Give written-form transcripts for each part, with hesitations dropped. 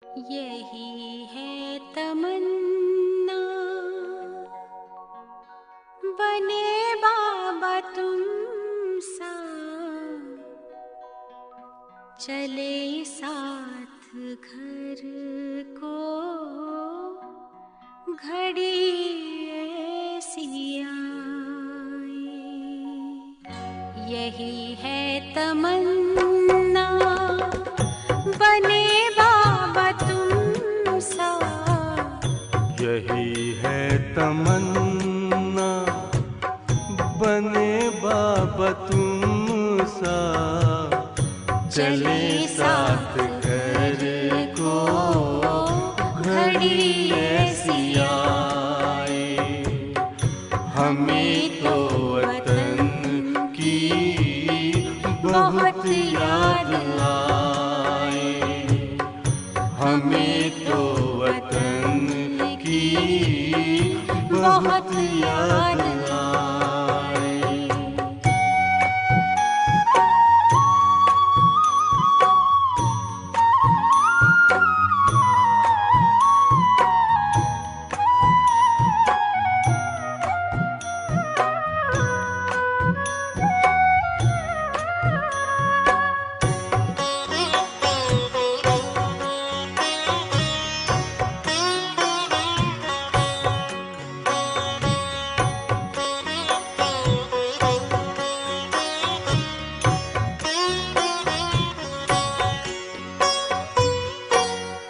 यही है तमन्ना, बने बाबा तुम सा, चले साथ घर को घड़ी ऐसी आए। यही है तमन्ना, बने बाबा तुम सा, यही है तमन्ना, बने बाबा तुम सा, चले साथ घर को घड़ी ऐसी आए। हमें तो वतन की बहुत याद आए, हमें तो वतन की बहुत याद आए।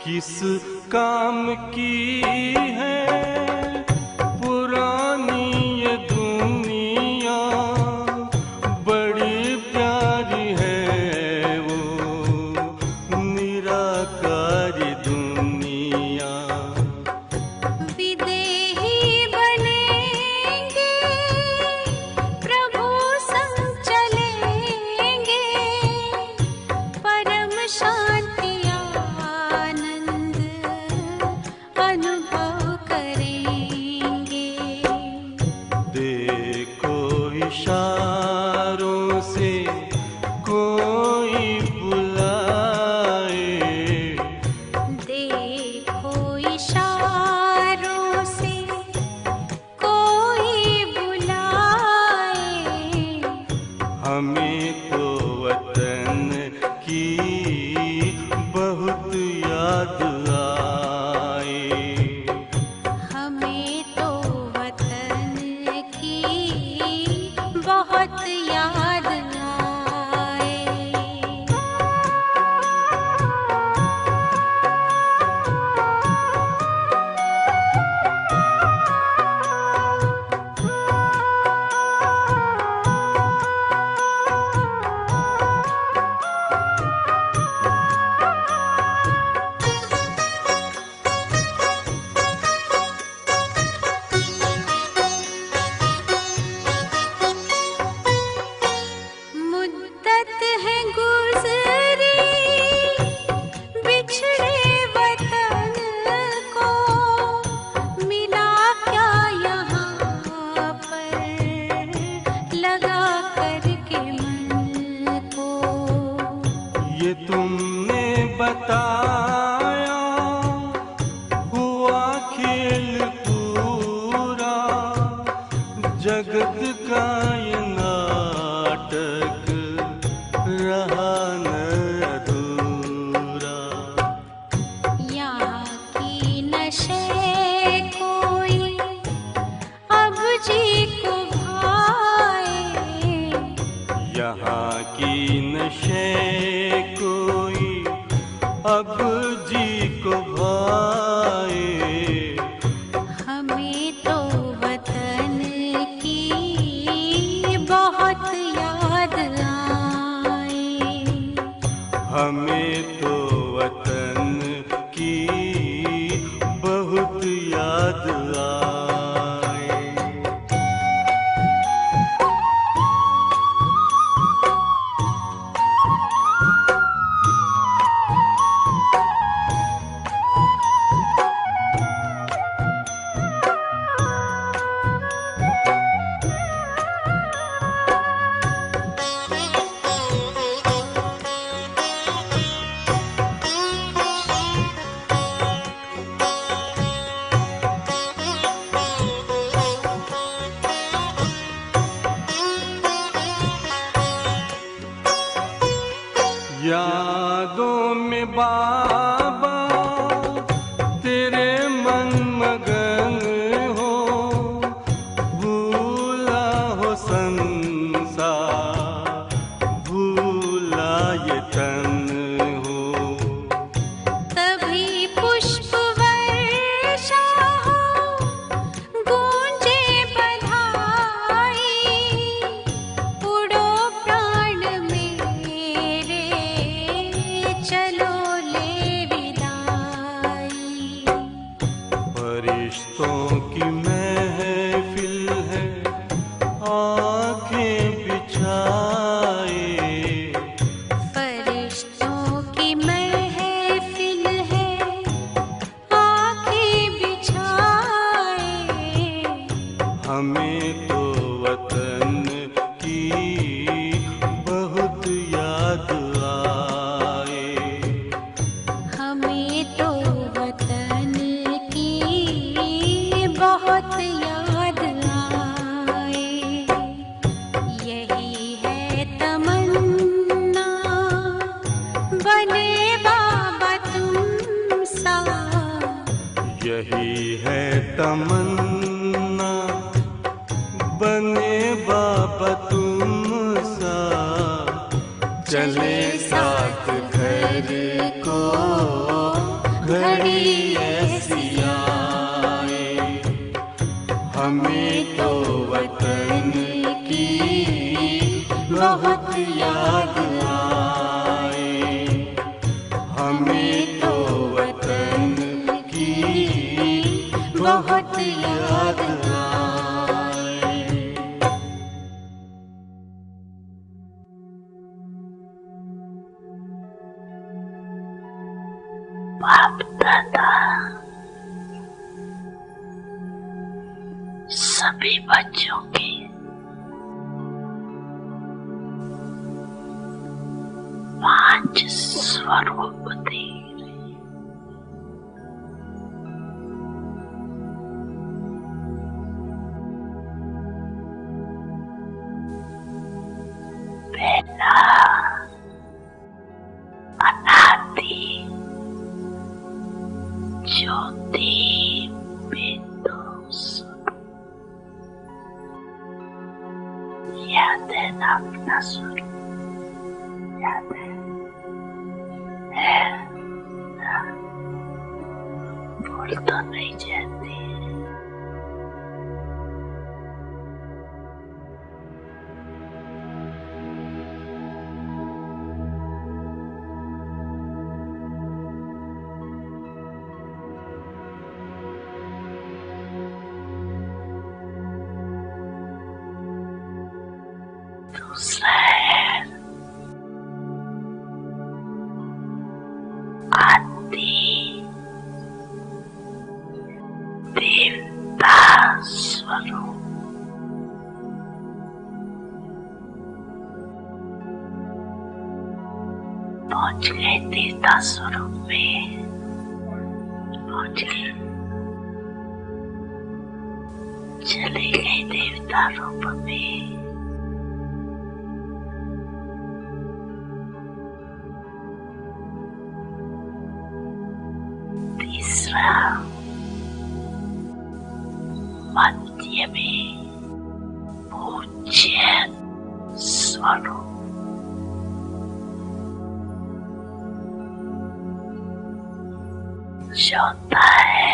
किस काम की है पुरानी ये दुनिया, बड़ी प्यारी है वो निराकारी दुनिया। विदेही बनेंगे प्रभु संग चलेंगे, परम शांति अनुभव करेंगे। देखो इशारों से कोई बुलाए, देखो इशारों से कोई बुलाए। हमें तो वतन की बहुत याद आए, हमें तो वतन की बहुत याद आए। मुद्दत है गुज़री बिछड़े वतन को, मिला क्या यहाँ पर लगा करके मन को। ये तुमने बताया हुआ खेल पूरा, जगत का ये नाटक रहा न अधूरा। यहाँ की नशे कोई अब जी को भाए, यहाँ की नशे कोई अब जी को भाए। हमें तो वतन की बहुत याद आए, हमें तो वतन की बहुत याद आए। यादों में बाबा तेरे मन मगन हो, भूला हो संसार, भूला ये तन हो। तभी पुष्प वर्षा हो, गूंजे बधाई, उड़ो प्राण मेरे, चलो ले विदाई। फरिश्तों की महफिल है, आंखें बिछाए। फरिश्तों की महफिल है, आंखें बिछाए। हमें तो वतन की बहुत याद आए। हमें तो वतन की बहुत याद आए। यही है तमन्ना, बने बाबा तुम सा। यही है तमन्ना, बने बाबा तुम सा। चले साथ घर को घड़ी ऐसी आए। हमें तो वतन की बहुत याद आए। हमें तो वतन की बहुत याद आए। बाप दादा सभी बच्चों के पांच स्वरूप दे रहे। पहला अनादि ज्योति बिंदु स्वरूप। याद है ना अपना स्वरूप? याद है ना? भूल तो नहीं जाती। दूसरा है आदि देवता स्वरूप। पहुंच गए देवता स्वरूप में, पहुंच गए। चले गए देवता रूप में। तीसरा मध्य में पूज्य स्वरूप। चौथा है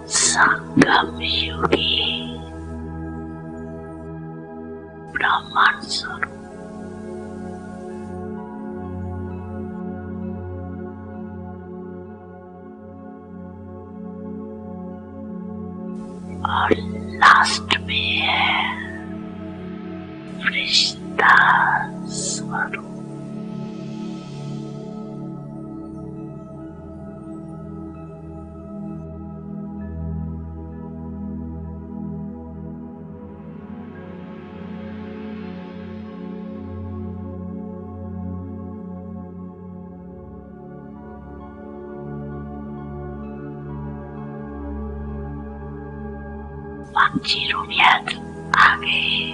संगम युगी ब्राह्मण स्वरूप। और लास्ट में है फरिश्ता स्वरूप। Panjirumiat age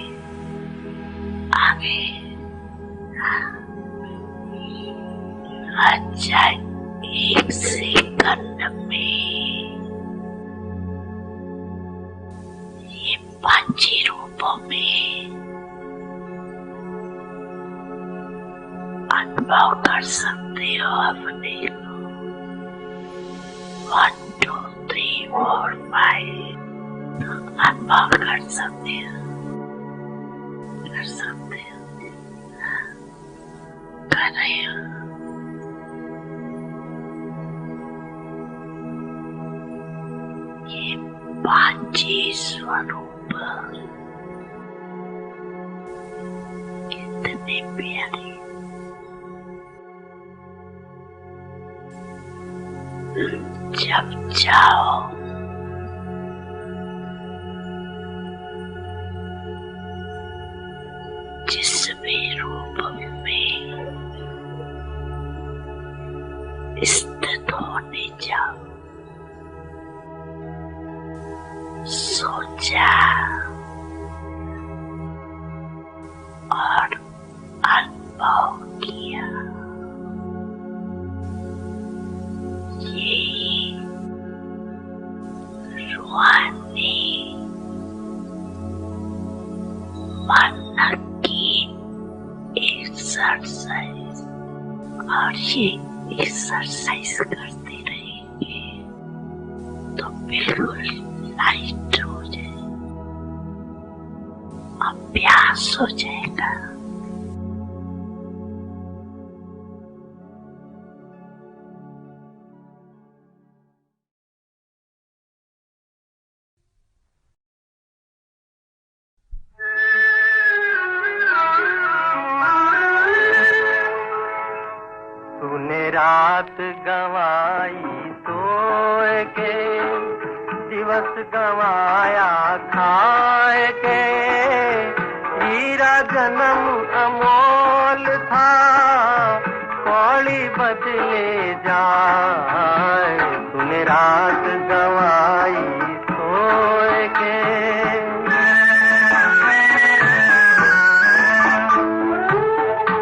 अच्छा एक सेकंड में ये पंची रूपों में अनुभव कर सकते हो अपने को। 1 2 3 4 5 अनुभव कर सकते हो कर रहे हो। ये पांची स्वरूप कितने प्यारे। जब जाओ जिस भी रूप में स्थित होने जाओ, सोचा और अनुभव किया। ये रूहानी मन की एक्सरसाइज, और ये एक्सरसाइज करते रहेंगे तो बिल्कुल लाइट हो जाए, अभ्यास हो जाएगा। रात गवाई सोए के, दिवस गवाया खाए के, हीरा जन्म अमोल था, कौड़ी बदले जाए। तूने रात गवाई सोए के,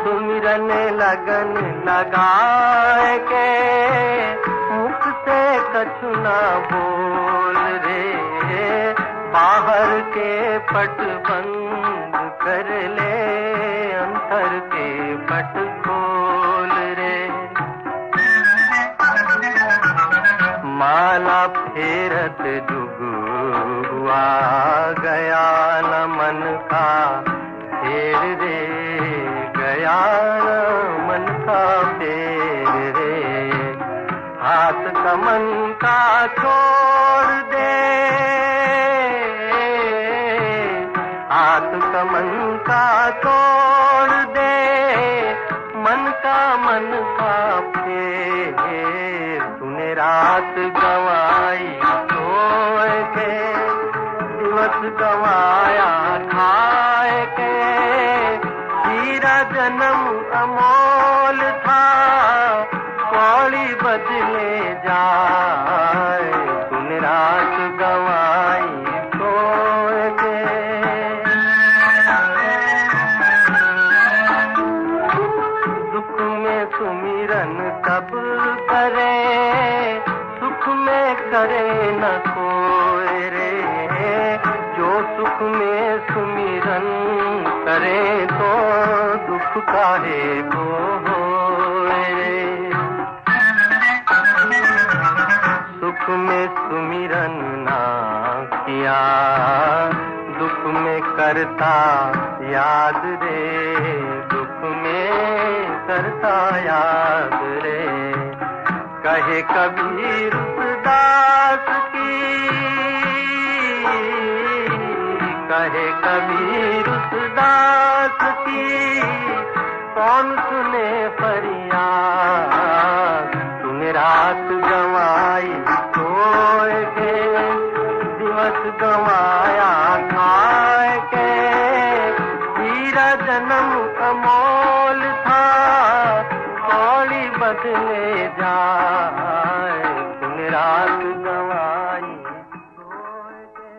सुमिरन लगन लगाए के, मुख से कछु ना बोल रे, बाहर के पट बंद कर ले, अंतर के पट खोल रे। माला फेरत जुगुआ गया न मन का फेर रे, गया न मन का फेर रे। हाथ कमन का छोड़ दे, हाथ कमन का छोड़ दे, मन का मन का फेर। तूने रात गवाई सोए के, दिवस गवाया खाए के, हीरा जन्म अमोल था, कौड़ी बदले जाए। तूने रात गवाई सोए के, दुख में सुमिरन कब करे, सुख में करे न कोई रे। जो सुख में सुमिरन करे तो दुख काहे को होए रे। सुख में सुमिरन ना किया, दुख में करता याद रे, दुख में करता याद रे। कहे कबीर दास की, कहे कबीर दास की, कौन सुने फरियाद। तूने रात गवाई सोए के, दिवस गवाया खाए के, हीरा जन्म अमोल था, कौड़ी बदले जाए। तूने रात गवाई सोए के।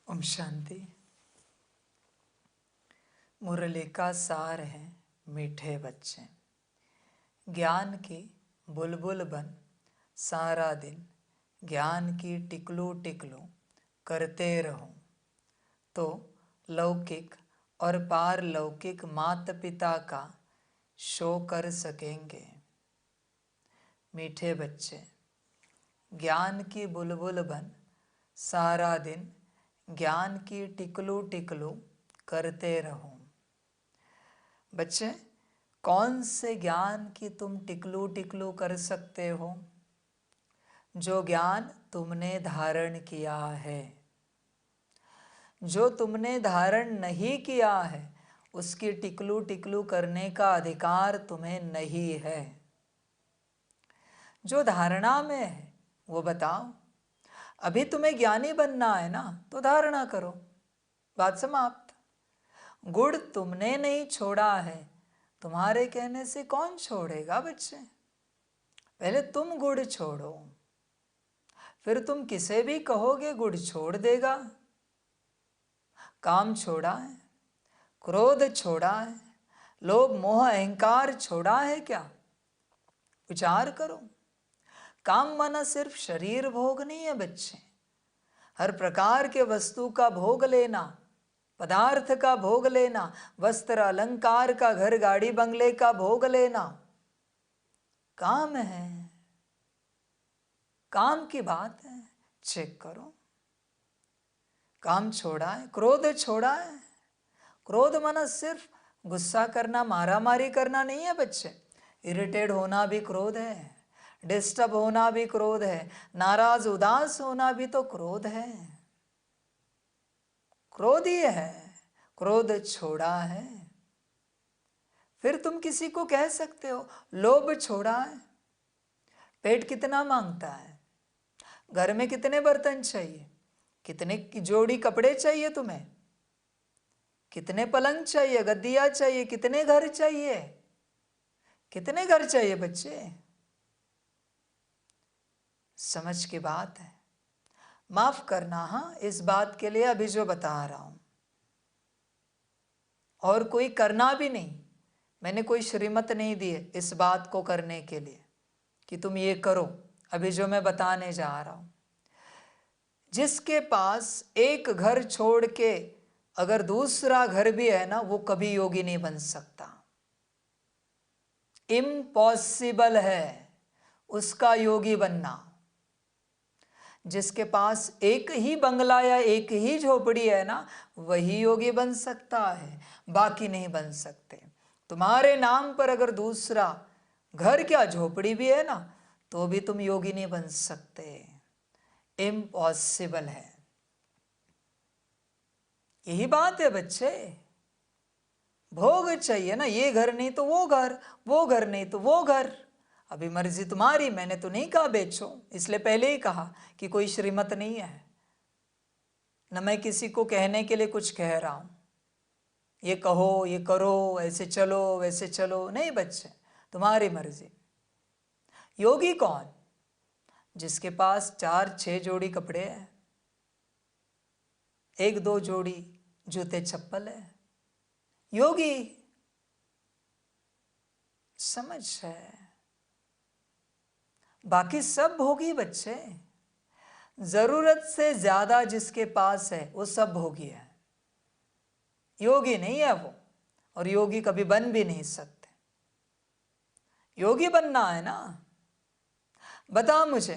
ओम शांति। मुरली का सार है मीठे बच्चे, ज्ञान की बुलबुल बन सारा दिन ज्ञान की टिकलू टिकलू करते रहो, तो लौकिक और पारलौकिक माता पिता का शो कर सकेंगे। मीठे बच्चे, ज्ञान की बुलबुल बन सारा दिन ज्ञान की टिकलू टिकलू करते रहो। बच्चे, कौन से ज्ञान की तुम टिकलू टिकलू कर सकते हो? जो ज्ञान तुमने धारण किया है। जो तुमने धारण नहीं किया है उसकी टिकलू टिकलू करने का अधिकार तुम्हें नहीं है। जो धारणा में है वो बताओ। अभी तुम्हें ज्ञानी बनना है ना, तो धारणा करो, बात समाप्त। गुड़ तुमने नहीं छोड़ा है, तुम्हारे कहने से कौन छोड़ेगा बच्चे? पहले तुम गुड़ छोड़ो, फिर तुम किसे भी कहोगे गुड़ छोड़ देगा। काम छोड़ा है, क्रोध छोड़ा है, लोभ मोह अहंकार छोड़ा है क्या? विचार करो। काम माना सिर्फ शरीर भोग नहीं है बच्चे, हर प्रकार के वस्तु का भोग लेना, पदार्थ का भोग लेना, वस्त्र अलंकार का, घर गाड़ी बंगले का भोग लेना काम है। काम की बात है, चेक करो। काम छोड़ा है, क्रोध छोड़ा है। क्रोध माना सिर्फ गुस्सा करना, मारा मारी करना नहीं है बच्चे। इरिटेट होना भी क्रोध है, डिस्टर्ब होना भी क्रोध है, नाराज उदास होना भी तो क्रोध है। क्रोध ही है, क्रोध छोड़ा है। फिर तुम किसी को कह सकते हो लोभ छोड़ा है। पेट कितना मांगता है, घर में कितने बर्तन चाहिए, कितने की जोड़ी कपड़े चाहिए तुम्हें, कितने पलंग चाहिए, गद्दियां चाहिए, कितने घर चाहिए, कितने घर चाहिए बच्चे? समझ की बात है। माफ करना हाँ इस बात के लिए अभी जो बता रहा हूं, और कोई करना भी नहीं। मैंने कोई श्रीमत नहीं दी है इस बात को करने के लिए कि तुम ये करो। अभी जो मैं बताने जा रहा हूं, जिसके पास एक घर छोड़ के अगर दूसरा घर भी है ना, वो कभी योगी नहीं बन सकता। इम्पॉसिबल है उसका योगी बनना। जिसके पास एक ही बंगला या एक ही झोपड़ी है ना, वही योगी बन सकता है, बाकी नहीं बन सकते। तुम्हारे नाम पर अगर दूसरा घर क्या झोपड़ी भी है ना, तो भी तुम योगी नहीं बन सकते। इम्पॉसिबल है। यही बात है बच्चे। भोग चाहिए ना, ये घर नहीं तो वो घर, वो घर नहीं तो वो घर। अभी मर्जी तुम्हारी, मैंने तो नहीं कहा बेचो, इसलिए पहले ही कहा कि कोई श्रीमत नहीं है, न मैं किसी को कहने के लिए कुछ कह रहा हूं, ये कहो, ये करो, ऐसे चलो, वैसे चलो, नहीं बच्चे, तुम्हारी मर्जी। योगी कौन? जिसके पास 4-6 जोड़ी कपड़े हैं, 1-2 जोड़ी जूते चप्पल है, योगी। समझ है? बाकी सब भोगी बच्चे। जरूरत से ज्यादा जिसके पास है वो सब भोगी है, योगी नहीं है वो, और योगी कभी बन भी नहीं सकते। योगी बनना है ना। बता मुझे,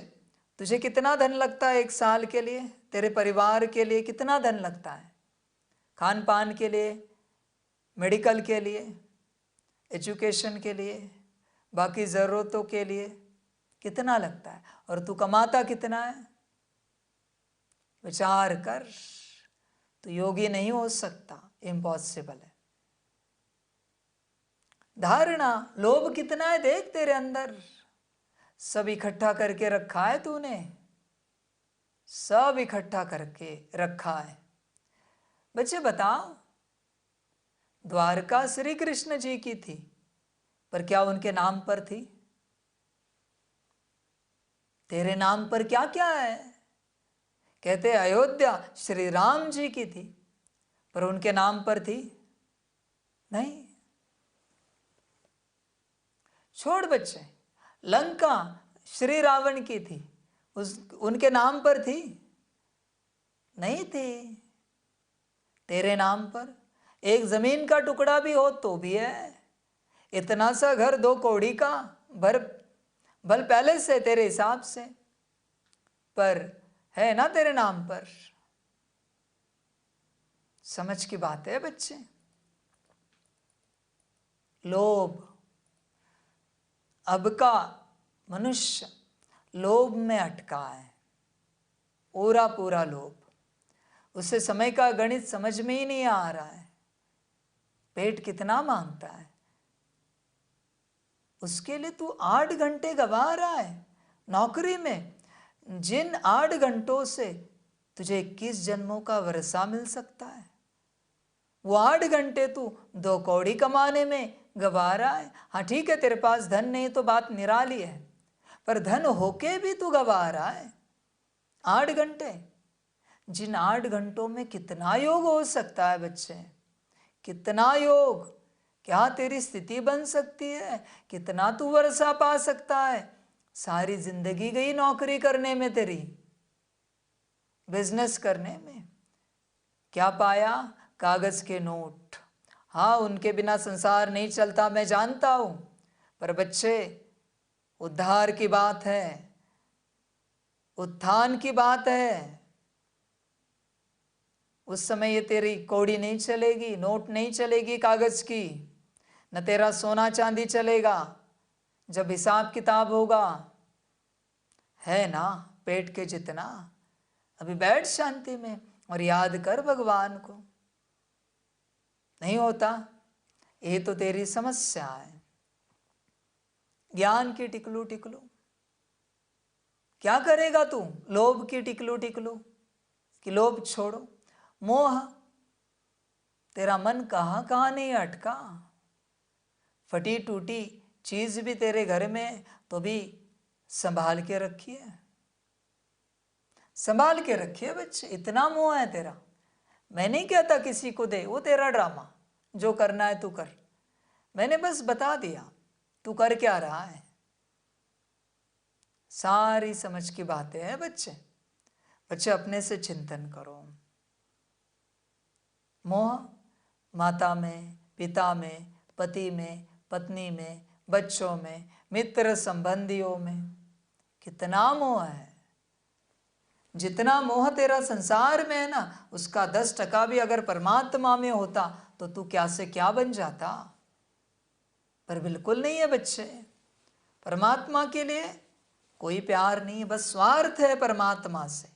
तुझे कितना धन लगता है 1 साल के लिए? तेरे परिवार के लिए कितना धन लगता है? खान पान के लिए, मेडिकल के लिए, एजुकेशन के लिए, बाकी ज़रूरतों के लिए कितना लगता है? और तू कमाता कितना है? विचार कर। तो योगी नहीं हो सकता, इम्पॉसिबल है। धारणा, लोभ कितना है देख तेरे अंदर, सब इकट्ठा करके रखा है तूने, सब इकट्ठा करके रखा है। बच्चे बताओ, द्वारका श्री कृष्ण जी की थी, पर क्या उनके नाम पर थी? तेरे नाम पर क्या क्या है? कहते अयोध्या श्री राम जी की थी, पर उनके नाम पर थी नहीं। छोड़ बच्चे, लंका श्री रावण की थी, उनके नाम पर थी नहीं थी। तेरे नाम पर एक जमीन का टुकड़ा भी हो तो भी है, इतना सा घर 2 कौड़ी का भल पैलेस है तेरे हिसाब से, पर है ना तेरे नाम पर। समझ की बात है बच्चे। लोभ, अब का मनुष्य लोभ में अटका है, पूरा पूरा लोभ। उसे समय का गणित समझ में ही नहीं आ रहा है। पेट कितना मांगता है, उसके लिए तू 8 घंटे गवा रहा है नौकरी में, जिन 8 घंटों से तुझे 21 जन्मों का वर्षा मिल सकता है। वो 8 घंटे तू 2 कौड़ी कमाने में गवा रहा है। हाँ ठीक है, तेरे पास धन नहीं तो बात निराली है, पर धन होके भी तू गवा रहा है 8 घंटे। जिन 8 घंटों में कितना योग हो सकता है बच्चे, कितना योग। क्या तेरी स्थिति बन सकती है, कितना तू वर्षा पा सकता है। सारी जिंदगी गई नौकरी करने में, तेरी बिजनेस करने में, क्या पाया? कागज के नोट। हाँ, उनके बिना संसार नहीं चलता, मैं जानता हूं, पर बच्चे उद्धार की बात है, उत्थान की बात है। उस समय ये तेरी कौड़ी नहीं चलेगी, नोट नहीं चलेगी कागज की, न तेरा सोना चांदी चलेगा। जब हिसाब किताब होगा, है ना पेट के जितना। अभी बैठ शांति में और याद कर भगवान को। नहीं होता, ये तो तेरी समस्या है। ज्ञान की टिकलू टिकलू क्या करेगा तू? लोभ की टिकलू टिकलू कि लोभ छोड़ो। मोह, तेरा मन कहाँ कहाँ नहीं अटका। फटी टूटी चीज भी तेरे घर में तो भी संभाल के रखिए, संभाल के रखिए बच्चे। इतना मोह है तेरा। मैं नहीं कहता किसी को दे, वो तेरा ड्रामा, जो करना है तू कर। मैंने बस बता दिया तू कर क्या रहा है। सारी समझ की बातें हैं बच्चे। बच्चे अपने से चिंतन करो। मोह माता में, पिता में, पति में, पत्नी में, बच्चों में, मित्र संबंधियों में, कितना मोह है। जितना मोह तेरा संसार में है ना, उसका 10% भी अगर परमात्मा में होता तो तू क्या से क्या बन जाता। पर बिल्कुल नहीं है बच्चे। परमात्मा के लिए कोई प्यार नहीं है, बस स्वार्थ है परमात्मा से।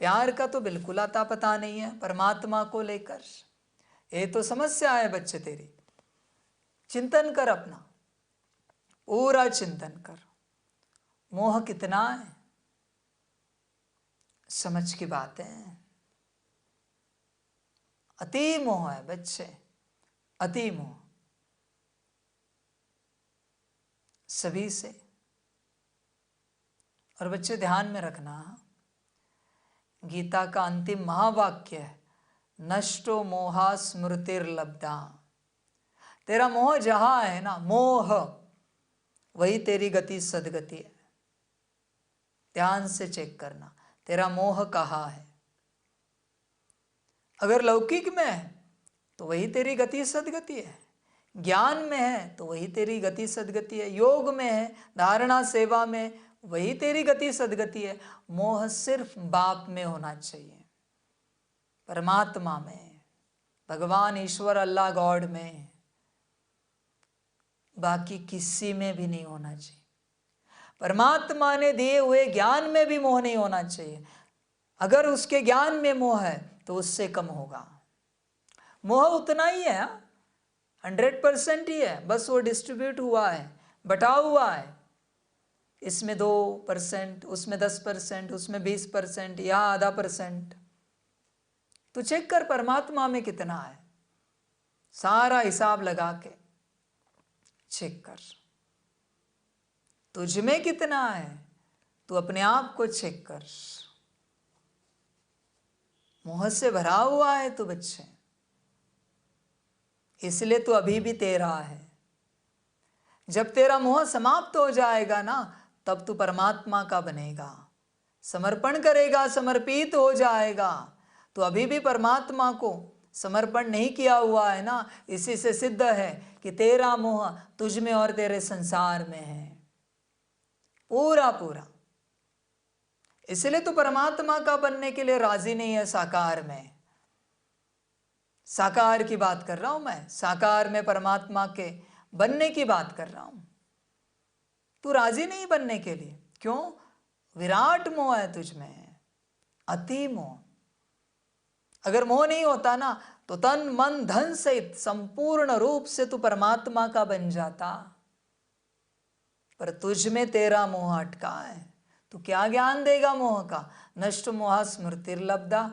प्यार का तो बिल्कुल आता पता नहीं है परमात्मा को लेकर। ये तो समस्या है बच्चे तेरी। चिंतन कर अपना, पूरा चिंतन कर। मोह कितना है, समझ की बात है। अति मोह है बच्चे, अति मोह सभी से। और बच्चे ध्यान में रखना, गीता का अंतिम महावाक्य है, नष्टो मोहा स्मृतिर्लब्धा। तेरा मोह जहां है ना, मोह वही तेरी गति सदगति है। ध्यान से चेक करना तेरा मोह कहाँ है। अगर लौकिक में है तो वही तेरी गति सदगति है, ज्ञान में है तो वही तेरी गति सदगति है, योग में है, धारणा सेवा में, वही तेरी गति सदगति है। मोह सिर्फ बाप में होना चाहिए, परमात्मा में, भगवान ईश्वर अल्लाह गॉड में, बाकी किसी में भी नहीं होना चाहिए। परमात्मा ने दिए हुए ज्ञान में भी मोह नहीं होना चाहिए। अगर उसके ज्ञान में मोह है तो उससे कम होगा। मोह उतना ही है, 100% ही है, बस वो डिस्ट्रीब्यूट हुआ है, बटा हुआ है। इसमें 2%, उसमें 10%, उसमें 20%, या आधा % तो चेक कर परमात्मा में कितना है, सारा हिसाब लगा के चेक कर। तुझ में कितना है, तू अपने आप को चेक कर। मोह से भरा हुआ है तू बच्चे, इसलिए तू अभी भी तेरा है। जब तेरा मोह समाप्त हो जाएगा ना, तब तू परमात्मा का बनेगा, समर्पण करेगा, समर्पित हो जाएगा। तो अभी भी परमात्मा को समर्पण नहीं किया हुआ है ना, इसी से सिद्ध है कि तेरा मोह तुझ में और तेरे संसार में है पूरा पूरा। इसलिए तू परमात्मा का बनने के लिए राजी नहीं है साकार में। साकार की बात कर रहा हूं मैं, साकार में परमात्मा के बनने की बात कर रहा हूं। तू राजी नहीं बनने के लिए, क्यों? विराट मोह है तुझ में, अति मोह। अगर मोह नहीं होता ना, तो तन मन धन सहित संपूर्ण रूप से तू परमात्मा का बन जाता, पर तुझ में तेरा मोह अटका है। तू क्या ज्ञान देगा मोह का? नष्ट मोह स्मृतिर्लब्धा।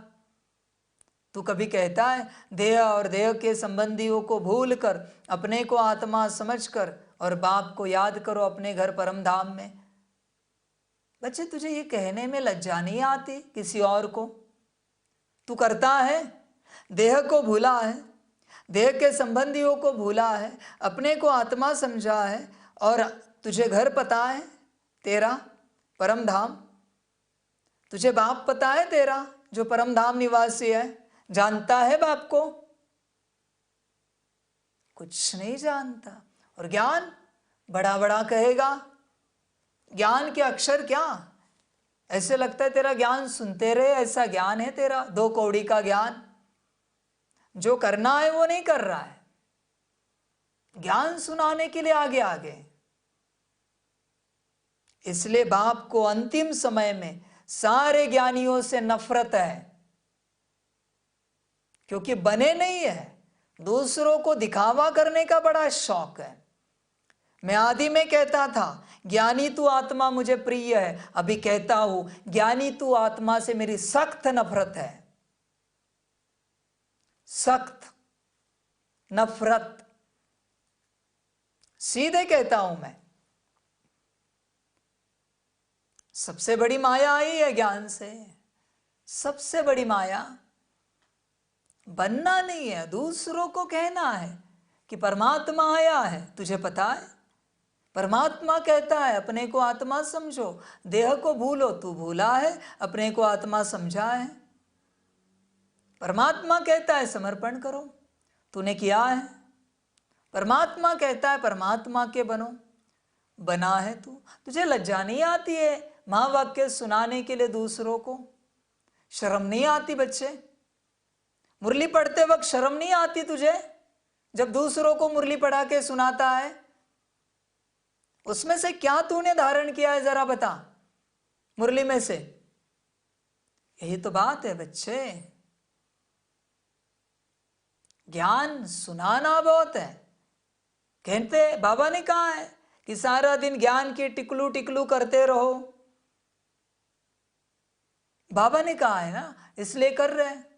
तू कभी कहता है देह और देह के संबंधियों को भूल कर अपने को आत्मा समझकर और बाप को याद करो अपने घर परम धाम में। बच्चे, तुझे ये कहने में लज्जा नहीं आती किसी और को? तू करता है, देह को भूला है, देह के संबंधियों को भूला है, अपने को आत्मा समझा है, और तुझे घर पता है तेरा परम धाम, तुझे बाप पता है तेरा जो परम धाम निवासी है, जानता है बाप को? कुछ नहीं जानता। और ज्ञान बड़ा बड़ा कहेगा। ज्ञान के अक्षर क्या? ऐसे लगता है तेरा ज्ञान सुनते रहे, ऐसा ज्ञान है तेरा, 2 कौड़ी का ज्ञान। जो करना है वो नहीं कर रहा है, ज्ञान सुनाने के लिए आगे आगे। इसलिए बाप को अंतिम समय में सारे ज्ञानियों से नफरत है, क्योंकि बने नहीं है, दूसरों को दिखावा करने का बड़ा शौक है। मैं आदि में कहता था ज्ञानी तू आत्मा मुझे प्रिय है, अभी कहता हूं ज्ञानी तू आत्मा से मेरी सख्त नफरत है, सख्त नफरत, सीधे कहता हूं मैं। सबसे बड़ी माया आई है ज्ञान से, सबसे बड़ी माया। बनना नहीं है, दूसरों को कहना है कि परमात्मा आया है, तुझे पता है? परमात्मा कहता है अपने को आत्मा समझो, देह को भूलो, तू भूला है, अपने को आत्मा समझा है। परमात्मा कहता है समर्पण करो, तूने किया है। परमात्मा कहता है परमात्मा के बनो, बना है तू। तुझे लज्जा नहीं आती है महावाक्य सुनाने के लिए दूसरों को? शर्म नहीं आती बच्चे? मुरली पढ़ते वक्त शर्म नहीं आती तुझे जब दूसरों को मुरली पढ़ा के सुनाता है? उसमें से क्या तूने धारण किया है जरा बता, मुरली में से? यही तो बात है बच्चे, ज्ञान सुनाना बहुत है। कहते बाबा ने कहा है कि सारा दिन ज्ञान की टिकलू टिकलू करते रहो, बाबा ने कहा है ना, इसलिए कर रहे हैं।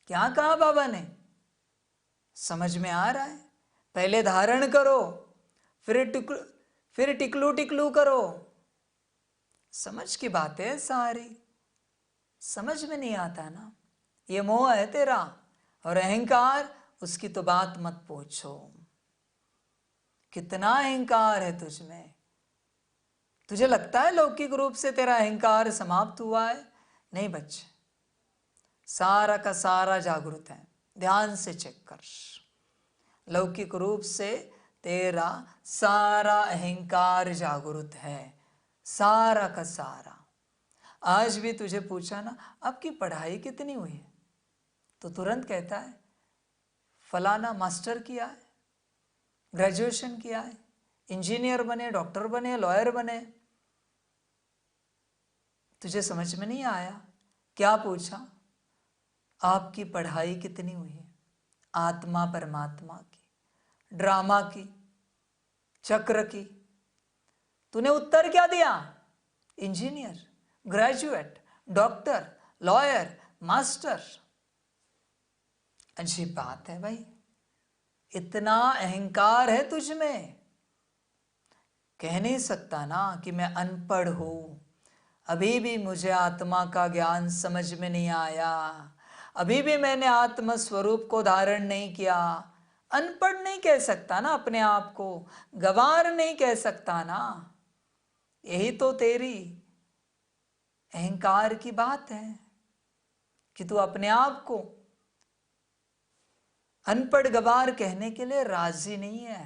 क्या कहा बाबा ने? समझ में आ रहा है? पहले धारण करो, फिर टिकलू टिकलू करो। समझ की बात है सारी, समझ में नहीं आता ना। ये मोह है तेरा और अहंकार, उसकी तो बात मत पूछो। कितना अहंकार है तुझ में। तुझे लगता है लौकिक रूप से तेरा अहंकार समाप्त हुआ है? नहीं बच्चे, सारा का सारा जागृत है, ध्यान से चेक कर। लौकिक रूप से तेरा सारा अहंकार जागृत है, सारा का सारा। आज भी तुझे पूछा ना आपकी पढ़ाई कितनी हुई है, तो तुरंत कहता है फलाना मास्टर किया है, ग्रेजुएशन किया है, इंजीनियर बने, डॉक्टर बने, लॉयर बने। तुझे समझ में नहीं आया? क्या पूछा? आपकी पढ़ाई कितनी हुई है? आत्मा परमात्मा की, ड्रामा की, चक्र की। तूने उत्तर क्या दिया? Engineer, graduate, doctor, lawyer, master. अजीब बात है भाई, इतना अहंकार है तुझ में। कह नहीं सकता ना कि मैं अनपढ़ हूं, अभी भी मुझे आत्मा का ज्ञान समझ में नहीं आया, अभी भी मैंने आत्म स्वरूप को धारण नहीं किया। अनपढ़ नहीं कह सकता ना अपने आप को, गंवार नहीं कह सकता ना। यही तो तेरी अहंकार की बात है कि तू अपने आप को अनपढ़ गंवार कहने के लिए राजी नहीं है।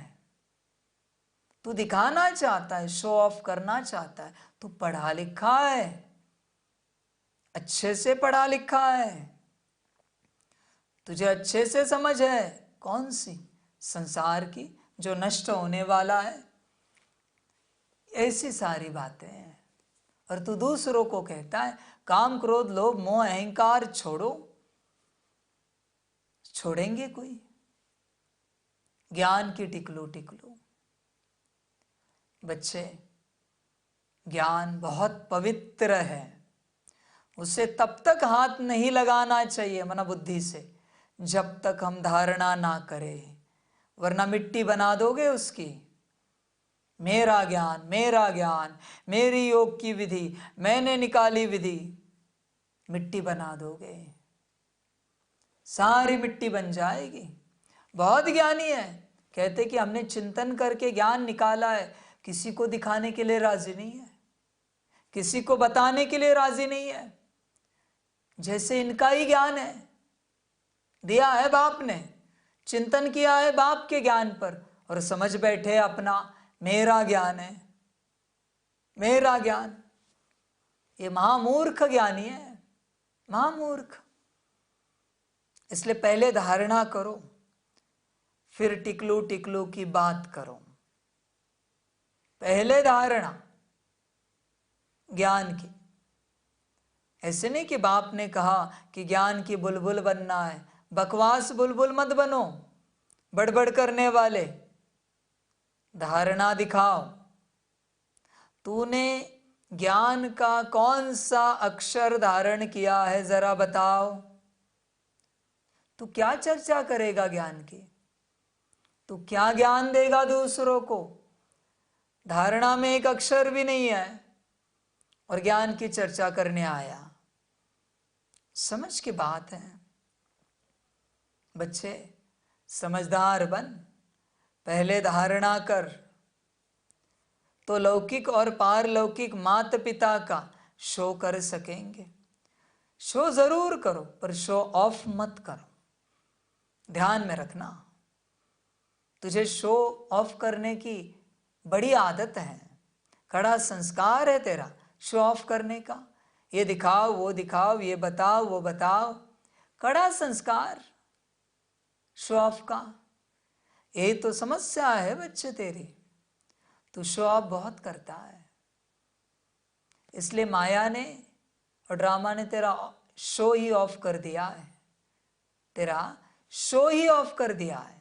तू दिखाना चाहता है, शो ऑफ करना चाहता है। तू पढ़ा लिखा है, अच्छे से पढ़ा लिखा है, तुझे अच्छे से समझ है कौन सी संसार की जो नष्ट होने वाला है, ऐसी सारी बातें हैं। और तू दूसरों को कहता है काम क्रोध लोभ मोह अहंकार छोड़ो। छोड़ेंगे कोई? ज्ञान की टिकलो टिकलो। बच्चे, ज्ञान बहुत पवित्र है, उसे तब तक हाथ नहीं लगाना चाहिए मन बुद्धि से जब तक हम धारणा ना करें, वरना मिट्टी बना दोगे उसकी। मेरा ज्ञान, मेरा ज्ञान, मेरी योग की विधि, मैंने निकाली विधि, मिट्टी बना दोगे, सारी मिट्टी बन जाएगी। बहुत ज्ञानी है, कहते कि हमने चिंतन करके ज्ञान निकाला है, किसी को दिखाने के लिए राजी नहीं है, किसी को बताने के लिए राजी नहीं है। जैसे इनका ही ज्ञान है, दिया है बाप ने, चिंतन किया है बाप के ज्ञान पर और समझ बैठे अपना मेरा ज्ञान है, मेरा ज्ञान। ये महामूर्ख ज्ञानी है, महामूर्ख। इसलिए पहले धारणा करो, फिर टिकलू टिकलू की बात करो। पहले धारणा ज्ञान की। ऐसे नहीं कि बाप ने कहा कि ज्ञान की बुलबुल बनना है, बकवास बुलबुल मत बनो, बड़बड़ करने वाले। धारणा दिखाओ। तूने ज्ञान का कौन सा अक्षर धारण किया है जरा बताओ। तू क्या चर्चा करेगा ज्ञान की? तू क्या ज्ञान देगा दूसरों को? धारणा में एक अक्षर भी नहीं है और ज्ञान की चर्चा करने आया। समझ की बात है। बच्चे समझदार बन, पहले धारणा कर, तो लौकिक और पारलौकिक माता पिता का शो कर सकेंगे। शो जरूर करो पर शो ऑफ मत करो, ध्यान में रखना। तुझे शो ऑफ करने की बड़ी आदत है, कड़ा संस्कार है तेरा शो ऑफ करने का। ये दिखाओ वो दिखाओ, ये बताओ वो बताओ, कड़ा संस्कार शो ऑफ का। ये तो समस्या है बच्चे तेरी, तू शो ऑफ बहुत करता है। इसलिए माया ने और ड्रामा ने तेरा शो ही ऑफ कर दिया है, तेरा शो ही ऑफ कर दिया है।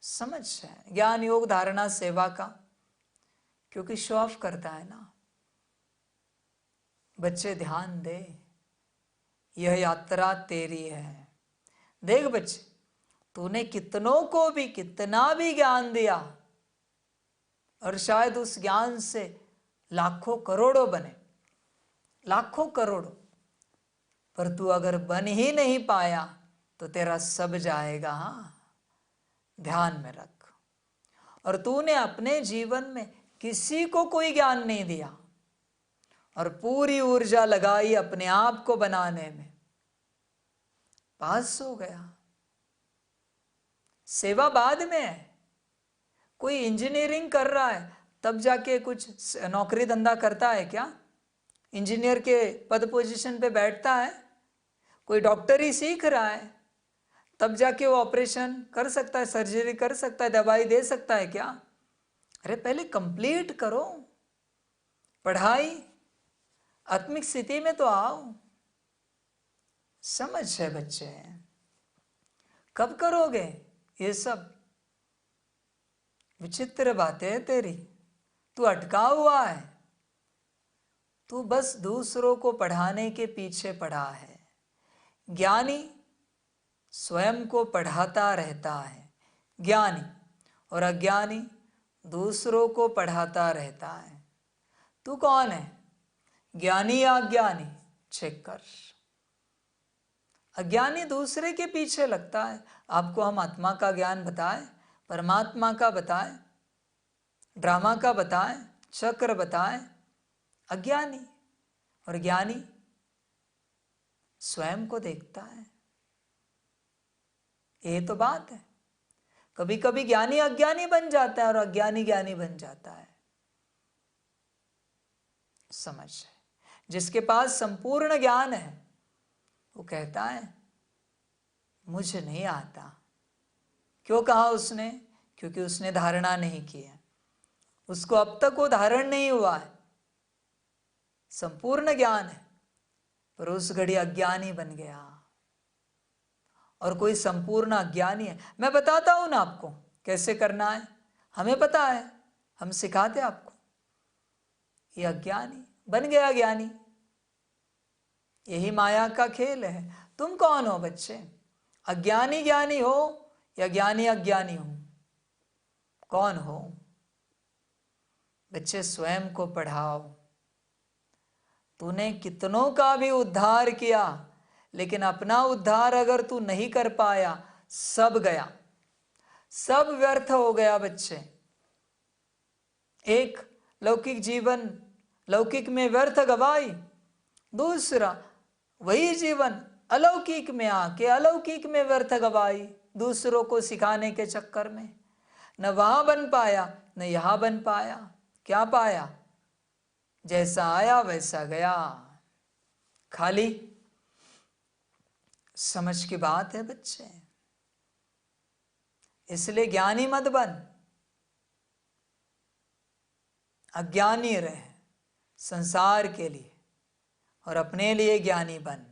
समझ है ज्ञान योग धारणा सेवा का, क्योंकि शो ऑफ करता है ना। बच्चे ध्यान दे, यह यात्रा तेरी है। देख बच्चे, तूने कितनों को भी कितना भी ज्ञान दिया और शायद उस ज्ञान से लाखों करोड़ों बने, लाखों करोड़ों, पर तू अगर बन ही नहीं पाया तो तेरा सब जाएगा। हाँ, ध्यान में रख। और तूने अपने जीवन में किसी को कोई ज्ञान नहीं दिया और पूरी ऊर्जा लगाई अपने आप को बनाने में, पास हो गया। सेवा बाद में है। कोई इंजीनियरिंग कर रहा है तब जाके कुछ नौकरी धंधा करता है क्या? इंजीनियर के पद पोजीशन पे बैठता है? कोई डॉक्टरी सीख रहा है तब जाके वो ऑपरेशन कर सकता है, सर्जरी कर सकता है, दवाई दे सकता है क्या? अरे पहले कंप्लीट करो पढ़ाई, आत्मिक स्थिति में तो आओ। समझ है बच्चे? कब करोगे ये सब? विचित्र बातें है तेरी, तू अटका हुआ है, तू बस दूसरों को पढ़ाने के पीछे पड़ा है। ज्ञानी स्वयं को पढ़ाता रहता है, ज्ञानी, और अज्ञानी दूसरों को पढ़ाता रहता है। तू तू कौन है, ज्ञानी या अज्ञानी? चेक कर। अज्ञानी दूसरे के पीछे लगता है। आपको हम आत्मा का ज्ञान बताएं, परमात्मा का बताएं, ड्रामा का बताएं, चक्र बताएं, अज्ञानी। और ज्ञानी स्वयं को देखता है। ये तो बात है। कभी कभी ज्ञानी अज्ञानी बन जाता है और अज्ञानी ज्ञानी बन जाता है। समझ है? जिसके पास संपूर्ण ज्ञान है वो कहता है मुझे नहीं आता। क्यों कहा उसने? क्योंकि उसने धारणा नहीं की है, उसको अब तक वो धारण नहीं हुआ है। संपूर्ण ज्ञान है पर उस घड़ी अज्ञानी बन गया। और कोई संपूर्ण अज्ञानी है। मैं बताता हूं ना आपको कैसे करना है, हमें पता है, हम सिखाते आपको। ये अज्ञानी बन गया ज्ञानी। यही माया का खेल है। तुम कौन हो बच्चे? अज्ञानी ज्ञानी हो या ज्ञानी अज्ञानी हो? कौन हो? बच्चे स्वयं को पढ़ाओ। तूने कितनों का भी उद्धार किया, लेकिन अपना उद्धार अगर तू नहीं कर पाया, सब गया, सब व्यर्थ हो गया बच्चे। एक लौकिक जीवन लौकिक में व्यर्थ गवाई, दूसरा वही जीवन अलौकिक में आके अलौकिक में व्यर्थ गवाई, दूसरों को सिखाने के चक्कर में। न वहां बन पाया न यहां बन पाया। क्या पाया? जैसा आया वैसा गया, खाली। समझ की बात है बच्चे। इसलिए ज्ञानी मत बन, अज्ञानी रहे संसार के लिए और अपने लिए ज्ञानी बन।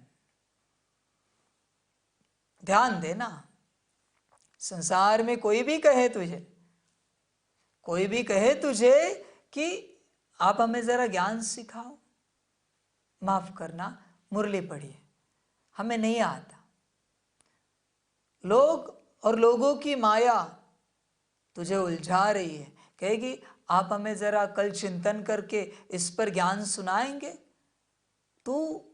ध्यान देना, संसार में कोई भी कहे तुझे कि आप हमें जरा ज्ञान सिखाओ, माफ करना मुरली पढ़िए, हमें नहीं आता। लोग और लोगों की माया तुझे उलझा रही है। कहेगी आप हमें जरा कल चिंतन करके इस पर ज्ञान सुनाएंगे। तू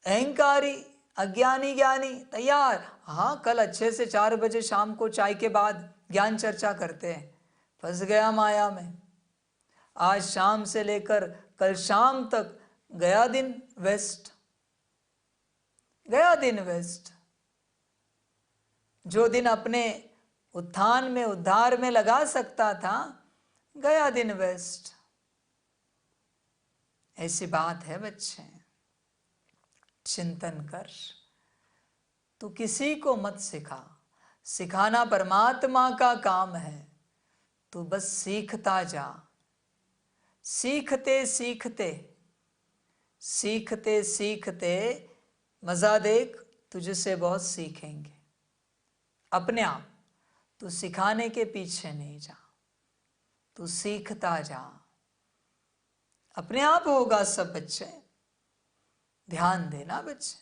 अहंकारी अज्ञानी ज्ञानी तैयार, हाँ कल अच्छे से 4 बजे शाम को चाय के बाद ज्ञान चर्चा करते हैं। फंस गया माया में। आज शाम से लेकर कल शाम तक गया दिन वेस्ट, गया दिन वेस्ट। जो दिन अपने उत्थान में उद्धार में लगा सकता था, गया दिन वेस्ट। ऐसी बात है बच्चे। चिंतन कर। तू किसी को मत सिखा, सिखाना परमात्मा का काम है। तू बस सीखता जा। सीखते सीखते सीखते सीखते मजा देख, तुझसे बहुत सीखेंगे अपने आप। तू सिखाने के पीछे नहीं जा, तू सीखता जा, अपने आप होगा सब बच्चे। ध्यान देना बच्चे,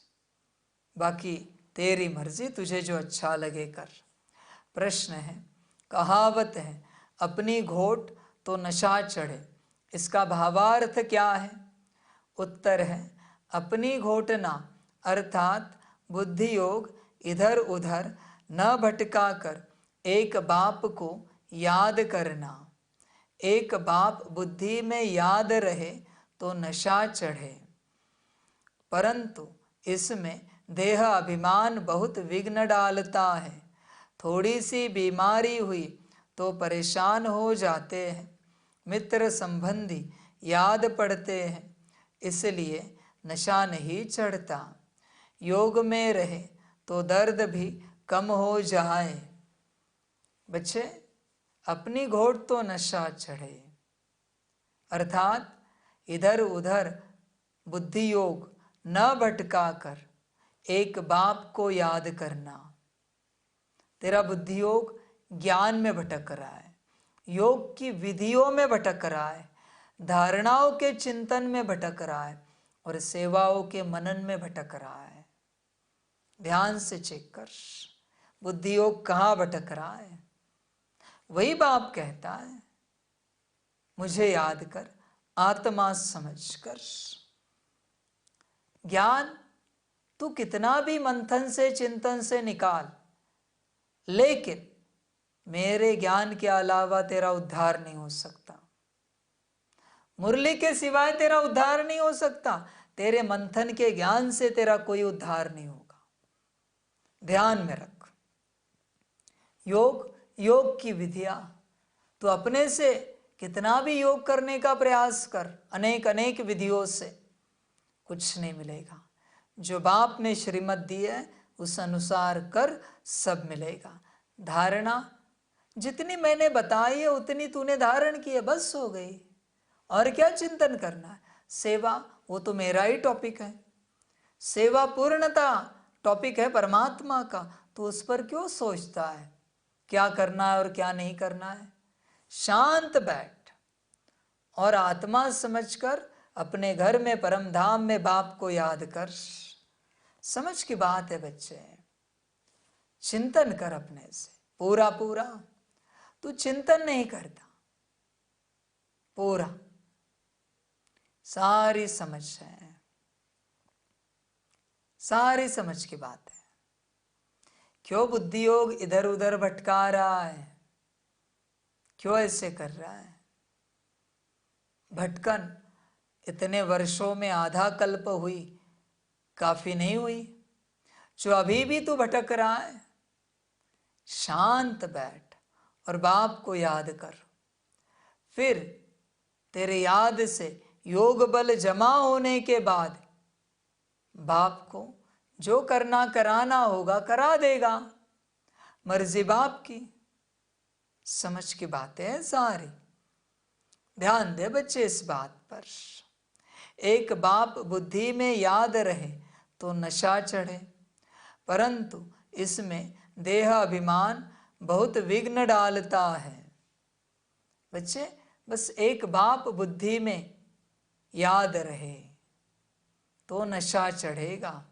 बाकी तेरी मर्जी, तुझे जो अच्छा लगे कर। प्रश्न है, कहावत है अपनी घोट तो नशा चढ़े, इसका भावार्थ क्या है? उत्तर है अपनी घोटना अर्थात बुद्धि योग इधर उधर न भटका कर एक बाप को याद करना। एक बाप बुद्धि में याद रहे तो नशा चढ़े, परंतु इसमें देह अभिमान बहुत विघ्न डालता है। थोड़ी सी बीमारी हुई तो परेशान हो जाते हैं, मित्र संबंधी याद पड़ते हैं, इसलिए नशा नहीं चढ़ता। योग में रहे तो दर्द भी कम हो जाए। बच्चे, अपनी घोट तो नशा चढ़े अर्थात इधर उधर बुद्धि योग न भटका कर एक बाप को याद करना। तेरा बुद्धि योग ज्ञान में भटक रहा है, योग की विधियों में भटक रहा है, धारणाओं के चिंतन में भटक रहा है और सेवाओं के मनन में भटक रहा है। ध्यान से चेक कर, बुद्धि योग कहाँ भटक रहा है। वही बाप कहता है मुझे याद कर, आत्मा समझकर। ज्ञान तू कितना भी मंथन से चिंतन से निकाल, लेकिन मेरे ज्ञान के अलावा तेरा उद्धार नहीं हो सकता। मुरली के सिवाय तेरा उद्धार नहीं हो सकता। तेरे मंथन के ज्ञान से तेरा कोई उद्धार नहीं होगा। ध्यान में रख। योग की विधियां तो अपने से कितना भी योग करने का प्रयास कर, अनेक अनेक विधियों से, कुछ नहीं मिलेगा। जो बाप ने श्रीमत दी है उस अनुसार कर, सब मिलेगा। धारणा जितनी मैंने बताई है उतनी तूने धारण की है, बस हो गई। और क्या चिंतन करना है? सेवा, वो तो मेरा ही टॉपिक है। सेवा पूर्णता टॉपिक है परमात्मा का, तो उस पर क्यों सोचता है क्या करना है और क्या नहीं करना है? शांत बैठ और आत्मा समझकर अपने घर में परम धाम में बाप को याद कर। समझ की बात है बच्चे, चिंतन कर अपने से पूरा पूरा। तू चिंतन नहीं करता, पूरा सारी समझ है, सारी समझ की बात है। क्यों बुद्धि योग इधर उधर भटका रहा है? क्यों ऐसे कर रहा है? भटकन इतने वर्षों में आधा कल्प हुई, काफी नहीं हुई? जो अभी भी तू भटक रहा है, शांत बैठ और बाप को याद कर। फिर तेरे याद से योग बल जमा होने के बाद बाप को जो करना कराना होगा करा देगा। मर्जी बाप की। समझ की बातें हैं सारी। ध्यान दे बच्चे इस बात पर। एक बाप बुद्धि में याद रहे तो नशा चढ़े, परंतु इसमें देह अभिमान बहुत विघ्न डालता है। बच्चे बस एक बाप बुद्धि में याद रहे तो नशा चढ़ेगा।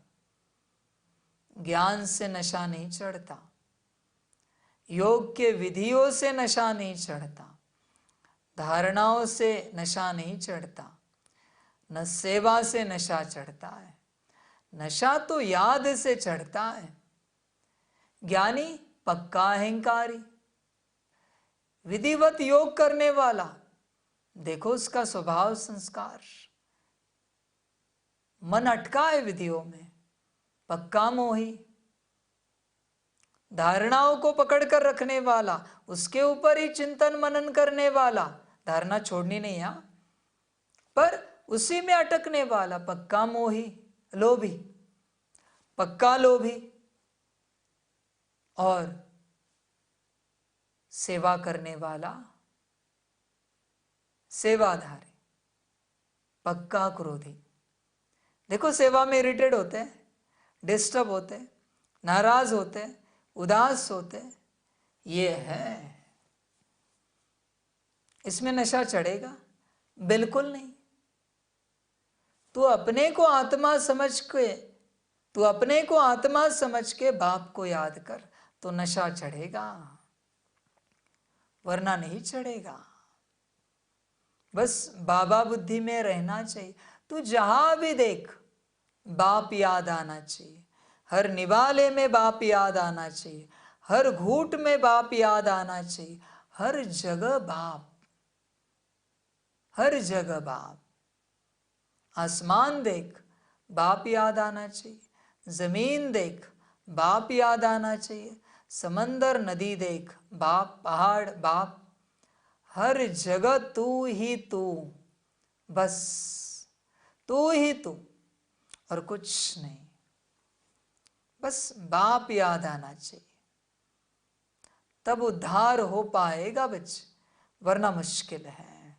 ज्ञान से नशा नहीं चढ़ता, योग के विधियों से नशा नहीं चढ़ता, धारणाओं से नशा नहीं चढ़ता, न सेवा से नशा चढ़ता है। नशा तो याद से चढ़ता है। ज्ञानी पक्का अहंकारी, विधिवत योग करने वाला, देखो उसका स्वभाव संस्कार, मन अटका है विधियों में, पक्का मोही, धारणाओं को पकड़कर रखने वाला, उसके ऊपर ही चिंतन मनन करने वाला, धारणा छोड़नी नहीं है, पर उसी में अटकने वाला, पक्का मोही, लोभी, पक्का लोभी, और सेवा करने वाला सेवाधारी, पक्का क्रोधी। देखो सेवा में इरिटेट होते हैं, डिस्टर्ब होते हैं, नाराज होते हैं, उदास होते हैं, ये है। इसमें नशा चढ़ेगा? बिल्कुल नहीं। तू अपने को आत्मा समझ के बाप को याद कर तो नशा चढ़ेगा, वरना नहीं चढ़ेगा। बस बाबा बुद्धि में रहना चाहिए। तू जहां भी देख बाप याद आना चाहिए, हर निवाले में बाप याद आना चाहिए, हर घूट में बाप याद आना चाहिए, हर जगह बाप, हर जगह बाप। आसमान देख बाप याद आना चाहिए, जमीन देख बाप याद आना चाहिए, समंदर नदी देख बाप, पहाड़ बाप, हर जगह तू ही तू, बस तू ही तू और कुछ नहीं। बस बाप याद आना चाहिए, तब उद्धार हो पाएगा बच्चे, वरना मुश्किल है।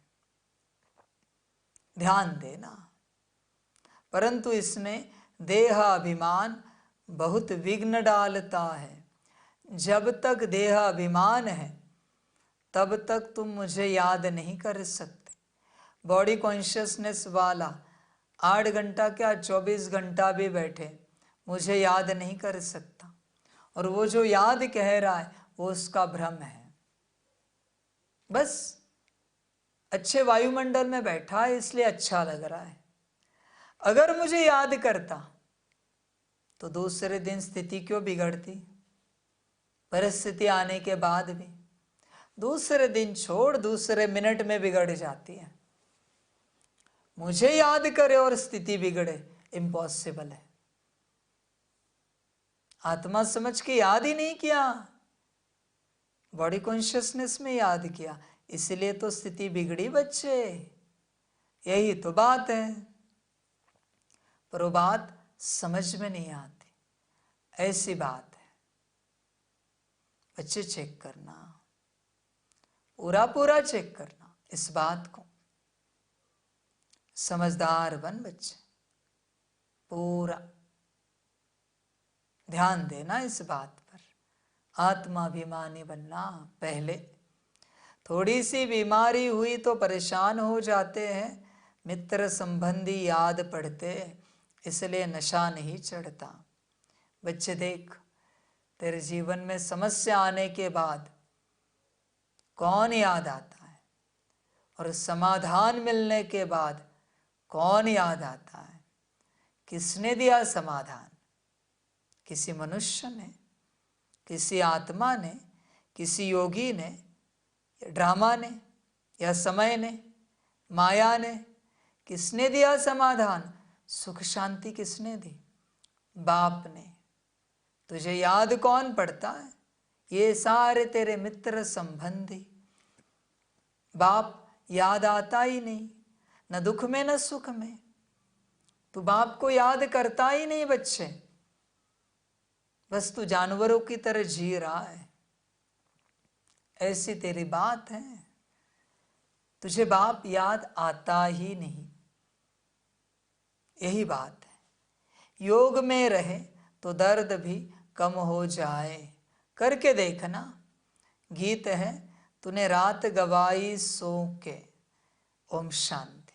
ध्यान देना। परंतु इसमें देह अभिमान बहुत विघ्न डालता है। जब तक देह अभिमान है तब तक तुम मुझे याद नहीं कर सकते। बॉडी कॉन्शियसनेस वाला 8 घंटा क्या 24 घंटा भी बैठे मुझे याद नहीं कर सकता, और वो जो याद कह रहा है वो उसका भ्रम है। बस अच्छे वायुमंडल में बैठा है इसलिए अच्छा लग रहा है। अगर मुझे याद करता तो दूसरे दिन स्थिति क्यों बिगड़ती? परिस्थिति आने के बाद भी दूसरे दिन छोड़ दूसरे मिनट में बिगड़ जाती है। मुझे याद करे और स्थिति बिगड़े, इम्पॉसिबल है। आत्मा समझ के याद ही नहीं किया, बॉडी कॉन्शियसनेस में याद किया, इसलिए तो स्थिति बिगड़ी बच्चे। यही तो बात है, पर वो बात समझ में नहीं आती। ऐसी बात है बच्चे, चेक करना, पूरा चेक करना इस बात को। समझदार बन बच्चे, पूरा ध्यान देना इस बात पर। आत्माभिमानी बनना। पहले थोड़ी सी बीमारी हुई तो परेशान हो जाते हैं, मित्र संबंधी याद पड़ते, इसलिए नशा नहीं चढ़ता। बच्चे देख, तेरे जीवन में समस्या आने के बाद कौन याद आता है, और समाधान मिलने के बाद कौन याद आता है? किसने दिया समाधान? किसी मनुष्य ने, किसी आत्मा ने, किसी योगी ने, या ड्रामा ने, या समय ने, माया ने? किसने दिया समाधान? सुख शांति किसने दी? बाप ने। तुझे याद कौन पड़ता है? ये सारे तेरे मित्र संबंधी। बाप याद आता ही नहीं, न दुख में न सुख में। तू बाप को याद करता ही नहीं बच्चे, बस तू जानवरों की तरह जी रहा है। ऐसी तेरी बात है, तुझे बाप याद आता ही नहीं। यही बात है। योग में रहे तो दर्द भी कम हो जाए। करके देखना। गीत है, तूने रात गवाई सो के। ओम शांति।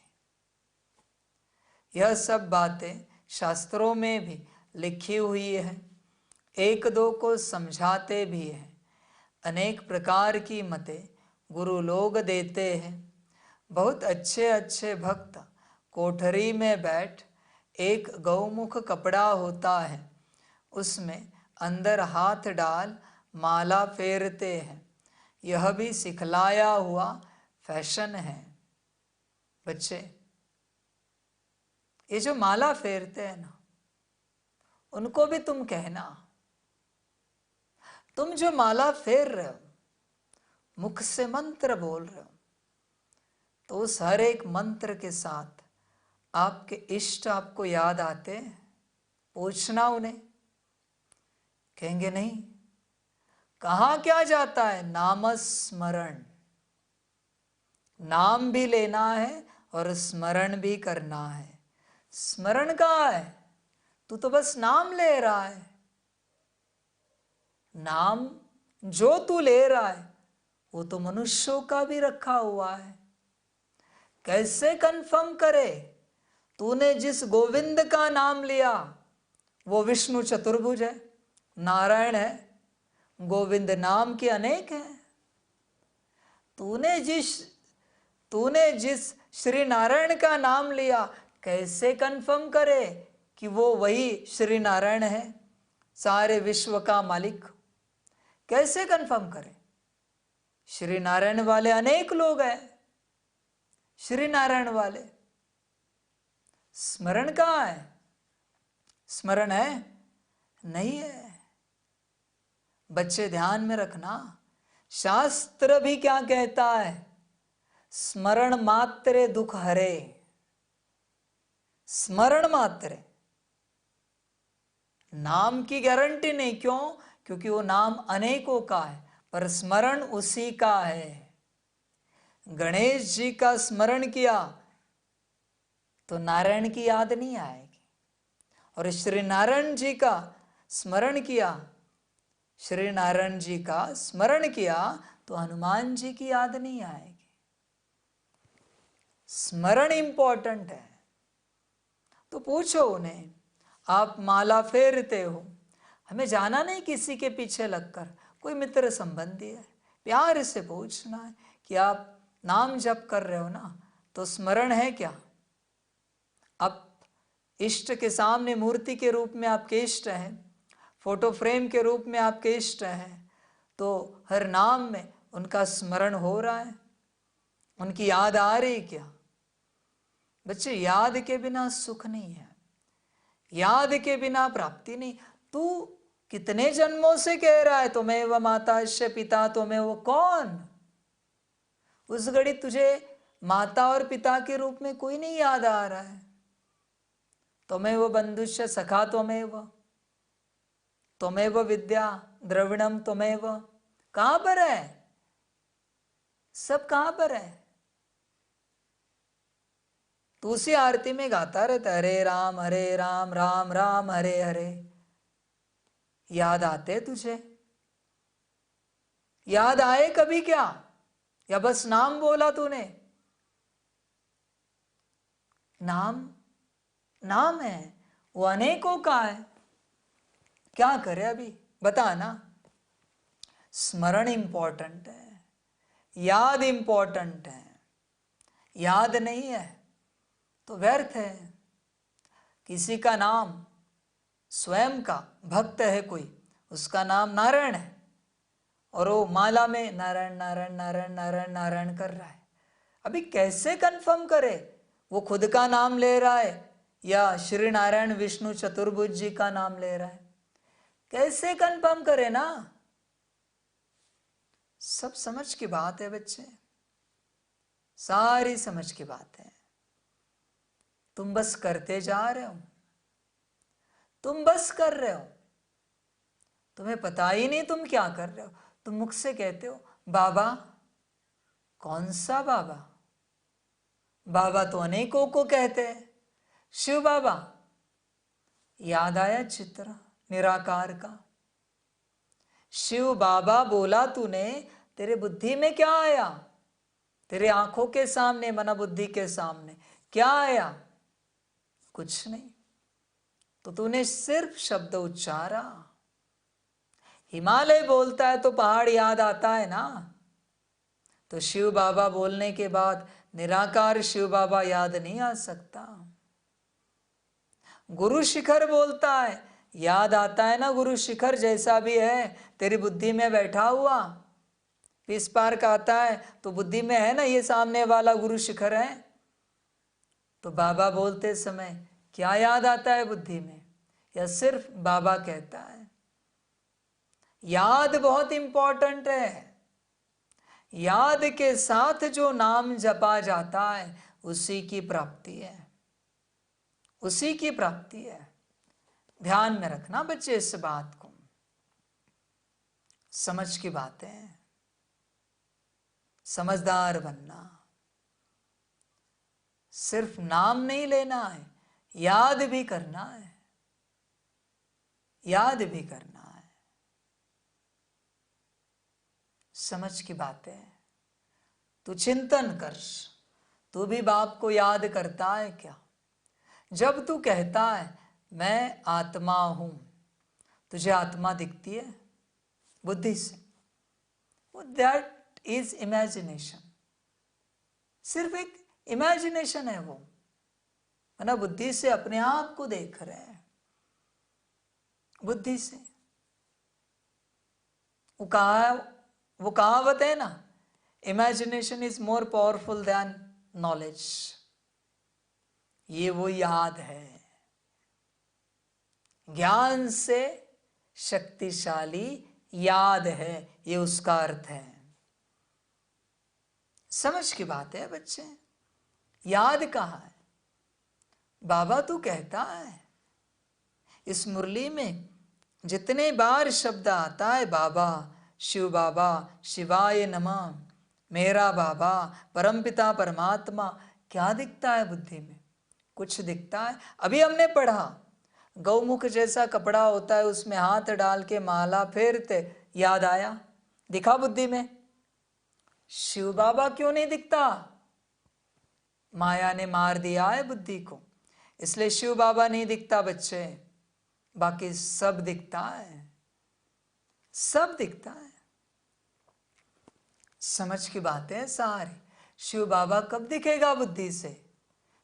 यह सब बातें शास्त्रों में भी लिखी हुई है, एक दो को समझाते भी हैं। अनेक प्रकार की मतें गुरु लोग देते हैं। बहुत अच्छे अच्छे भक्त कोठरी में बैठ, एक गौमुख कपड़ा होता है, उसमें अंदर हाथ डाल माला फेरते हैं। यह भी सिखलाया हुआ फैशन है। बच्चे, ये जो माला फेरते हैं ना, उनको भी तुम कहना। तुम जो माला फेर रहे हो, मुख से मंत्र बोल रहे हो, तो उस हर एक मंत्र के साथ आपके इष्ट आपको याद आते हैं। पूछना उन्हें। कहेंगे नहीं। कहाँ क्या जाता है? नामस्मरण। नाम भी लेना है और स्मरण भी करना है। स्मरण कहाँ है? तू तो बस नाम ले रहा है। नाम जो तू ले रहा है वो तो मनुष्यों का भी रखा हुआ है। कैसे कंफर्म करे? तूने जिस गोविंद का नाम लिया वो विष्णु चतुर्भुज है, नारायण है। गोविंद नाम के अनेक हैं। तूने जिस श्री नारायण का नाम लिया, कैसे कंफर्म करे कि वो वही श्री नारायण है, सारे विश्व का मालिक? कैसे कंफर्म करे? श्री नारायण वाले अनेक लोग हैं। श्री नारायण वाले। स्मरण कहाँ है? स्मरण है? नहीं है। बच्चे ध्यान में रखना। शास्त्र भी क्या कहता है? स्मरण मात्रे दुख हरे। स्मरण मात्रे। नाम की गारंटी नहीं। क्यों? क्योंकि वो नाम अनेकों का है, पर स्मरण उसी का है। गणेश जी का स्मरण किया तो नारायण की याद नहीं आएगी, और श्री नारायण जी का स्मरण किया, श्री नारायण जी का स्मरण किया तो हनुमान जी की याद नहीं आएगी। स्मरण इंपॉर्टेंट है। तो पूछो उन्हें, आप माला फेरते हो, हमें जाना नहीं किसी के पीछे लगकर, कोई मित्र संबंधी है, प्यार से पूछना है कि आप नाम जप कर रहे हो ना, तो स्मरण है क्या? अब इष्ट के सामने मूर्ति के रूप में आपके इष्ट हैं, फोटो फ्रेम के रूप में आपके इष्ट हैं, तो हर नाम में उनका स्मरण हो रहा है, उनकी याद आ रही क्या? बच्चे, याद के बिना सुख नहीं है, याद के बिना प्राप्ति नहीं। तू कितने जन्मों से कह रहा है त्वमेव माताश्च पिता त्वमेव, कौन? उस घड़ी तुझे माता और पिता के रूप में कोई नहीं याद आ रहा है। त्वमेव बंधुश्च सखा त्वमेव, त्वमेव विद्या द्रविणम त्वमेव, कहां पर है? सब कहां पर है? तू उसी आरती में गाता रहता, हरे राम राम राम हरे हरे। याद आते तुझे? याद आए कभी क्या? या बस नाम बोला तूने? नाम नाम है, वो अनेकों का है। क्या करे अभी बता ना। स्मरण इंपॉर्टेंट है, याद इंपॉर्टेंट है। याद नहीं है तो व्यर्थ है। किसी का नाम, स्वयं का भक्त है कोई, उसका नाम नारायण है, और वो माला में नारायण नारायण नारायण नारायण नारायण कर रहा है। अभी कैसे कंफर्म करे वो खुद का नाम ले रहा है या श्री नारायण विष्णु चतुर्भुज जी का नाम ले रहा है? कैसे कंफर्म करे ना? सब समझ की बात है बच्चे, सारी समझ की बात है। तुम बस करते जा रहे हो, तुम बस कर रहे हो, तुम्हें पता ही नहीं तुम क्या कर रहे हो। तुम मुख से कहते हो बाबा। कौन सा बाबा? बाबा तो अनेकों को कहते हैं। शिव बाबा, याद आया चित्र निराकार का? शिव बाबा बोला तूने, तेरे बुद्धि में क्या आया? तेरे आंखों के सामने, मना बुद्धि के सामने क्या आया? कुछ नहीं। तो तूने सिर्फ शब्द उच्चारा। हिमालय बोलता है तो पहाड़ याद आता है ना। तो शिव बाबा बोलने के बाद निराकार शिव बाबा याद नहीं आ सकता। गुरु शिखर बोलता है, याद आता है ना। गुरु शिखर जैसा भी है तेरी बुद्धि में बैठा हुआ। पीस पार्क आता है तो बुद्धि में है ना, ये सामने वाला गुरु शिखर है। तो बाबा बोलते समय क्या याद आता है बुद्धि में, या सिर्फ बाबा कहता है? याद बहुत इंपॉर्टेंट है। याद के साथ जो नाम जपा जाता है उसी की प्राप्ति है, उसी की प्राप्ति है। ध्यान में रखना बच्चे इस बात को, समझ की बात है, समझदार बनना। सिर्फ नाम नहीं लेना है, याद भी करना है, याद भी करना है। समझ की बात है। तू चिंतन कर, तू भी बाप को याद करता है क्या? जब तू कहता है मैं आत्मा हूं, तुझे आत्मा दिखती है बुद्धि से? दैट इज इमेजिनेशन, सिर्फ एक इमेजिनेशन है वो, है ना। बुद्धि से अपने आप को देख रहे हैं, बुद्धि से। वो कहावत है ना, imagination is more powerful than knowledge. ये वो याद है, ज्ञान से शक्तिशाली याद है, ये उसका अर्थ है। समझ की बात है बच्चे। याद कहाँ है? बाबा तू कहता है, इस मुरली में जितने बार शब्द आता है बाबा, शिव बाबा, शिवाय नमः, मेरा बाबा, परमपिता परमात्मा, क्या दिखता है बुद्धि में? कुछ दिखता है? अभी हमने पढ़ा गौमुख जैसा कपड़ा होता है, उसमें हाथ डाल के माला फेरते, याद आया? दिखा बुद्धि में? शिव बाबा क्यों नहीं दिखता? माया ने मार दिया है बुद्धि को, इसलिए शिव बाबा नहीं दिखता बच्चे। बाकी सब दिखता है, सब दिखता है। समझ की बात है सारी। शिव बाबा कब दिखेगा बुद्धि से?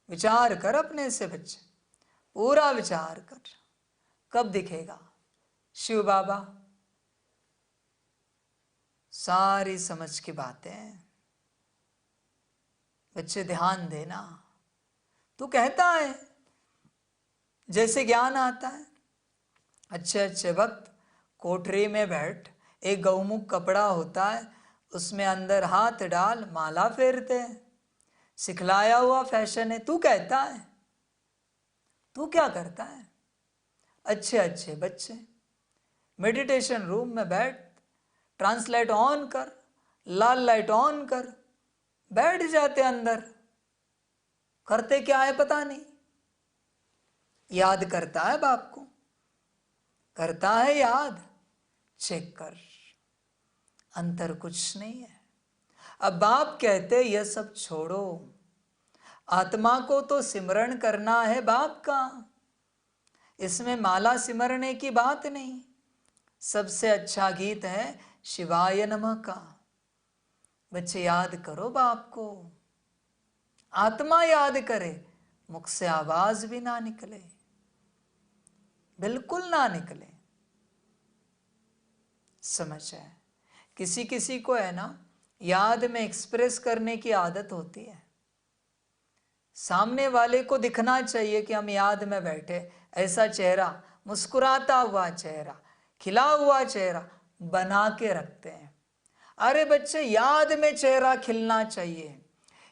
विचार कर अपने से बच्चे, पूरा विचार कर, कब दिखेगा शिव बाबा? सारी समझ की बातें बच्चे ध्यान देना। तू कहता है जैसे ज्ञान आता है, अच्छे अच्छे वक्त कोठरी में बैठ, एक गौमुख कपड़ा होता है, उसमें अंदर हाथ डाल, माला फेरते हैं, सिखलाया हुआ फैशन है। तू कहता है, तू क्या करता है? अच्छे अच्छे बच्चे मेडिटेशन रूम में बैठ, ट्रांसलाइट ऑन कर, लाल लाइट ऑन कर, बैठ जाते अंदर। करते क्या है पता नहीं, याद करता है बाप को, करता है याद, चेक कर, अंतर कुछ नहीं है। अब बाप कहते यह सब छोड़ो, आत्मा को तो सिमरण करना है बाप का, इसमें माला सिमरने की बात नहीं। सबसे अच्छा गीत है शिवाय नमः का। बच्चे याद करो बाप को, आत्मा याद करे, मुख से आवाज भी ना निकले, बिल्कुल ना निकले। समझ है? किसी किसी को है ना, याद में एक्सप्रेस करने की आदत होती है। सामने वाले को दिखना चाहिए कि हम याद में बैठे, ऐसा चेहरा, मुस्कुराता हुआ चेहरा, खिला हुआ चेहरा बना के रखते हैं। अरे बच्चे, याद में चेहरा खिलना चाहिए,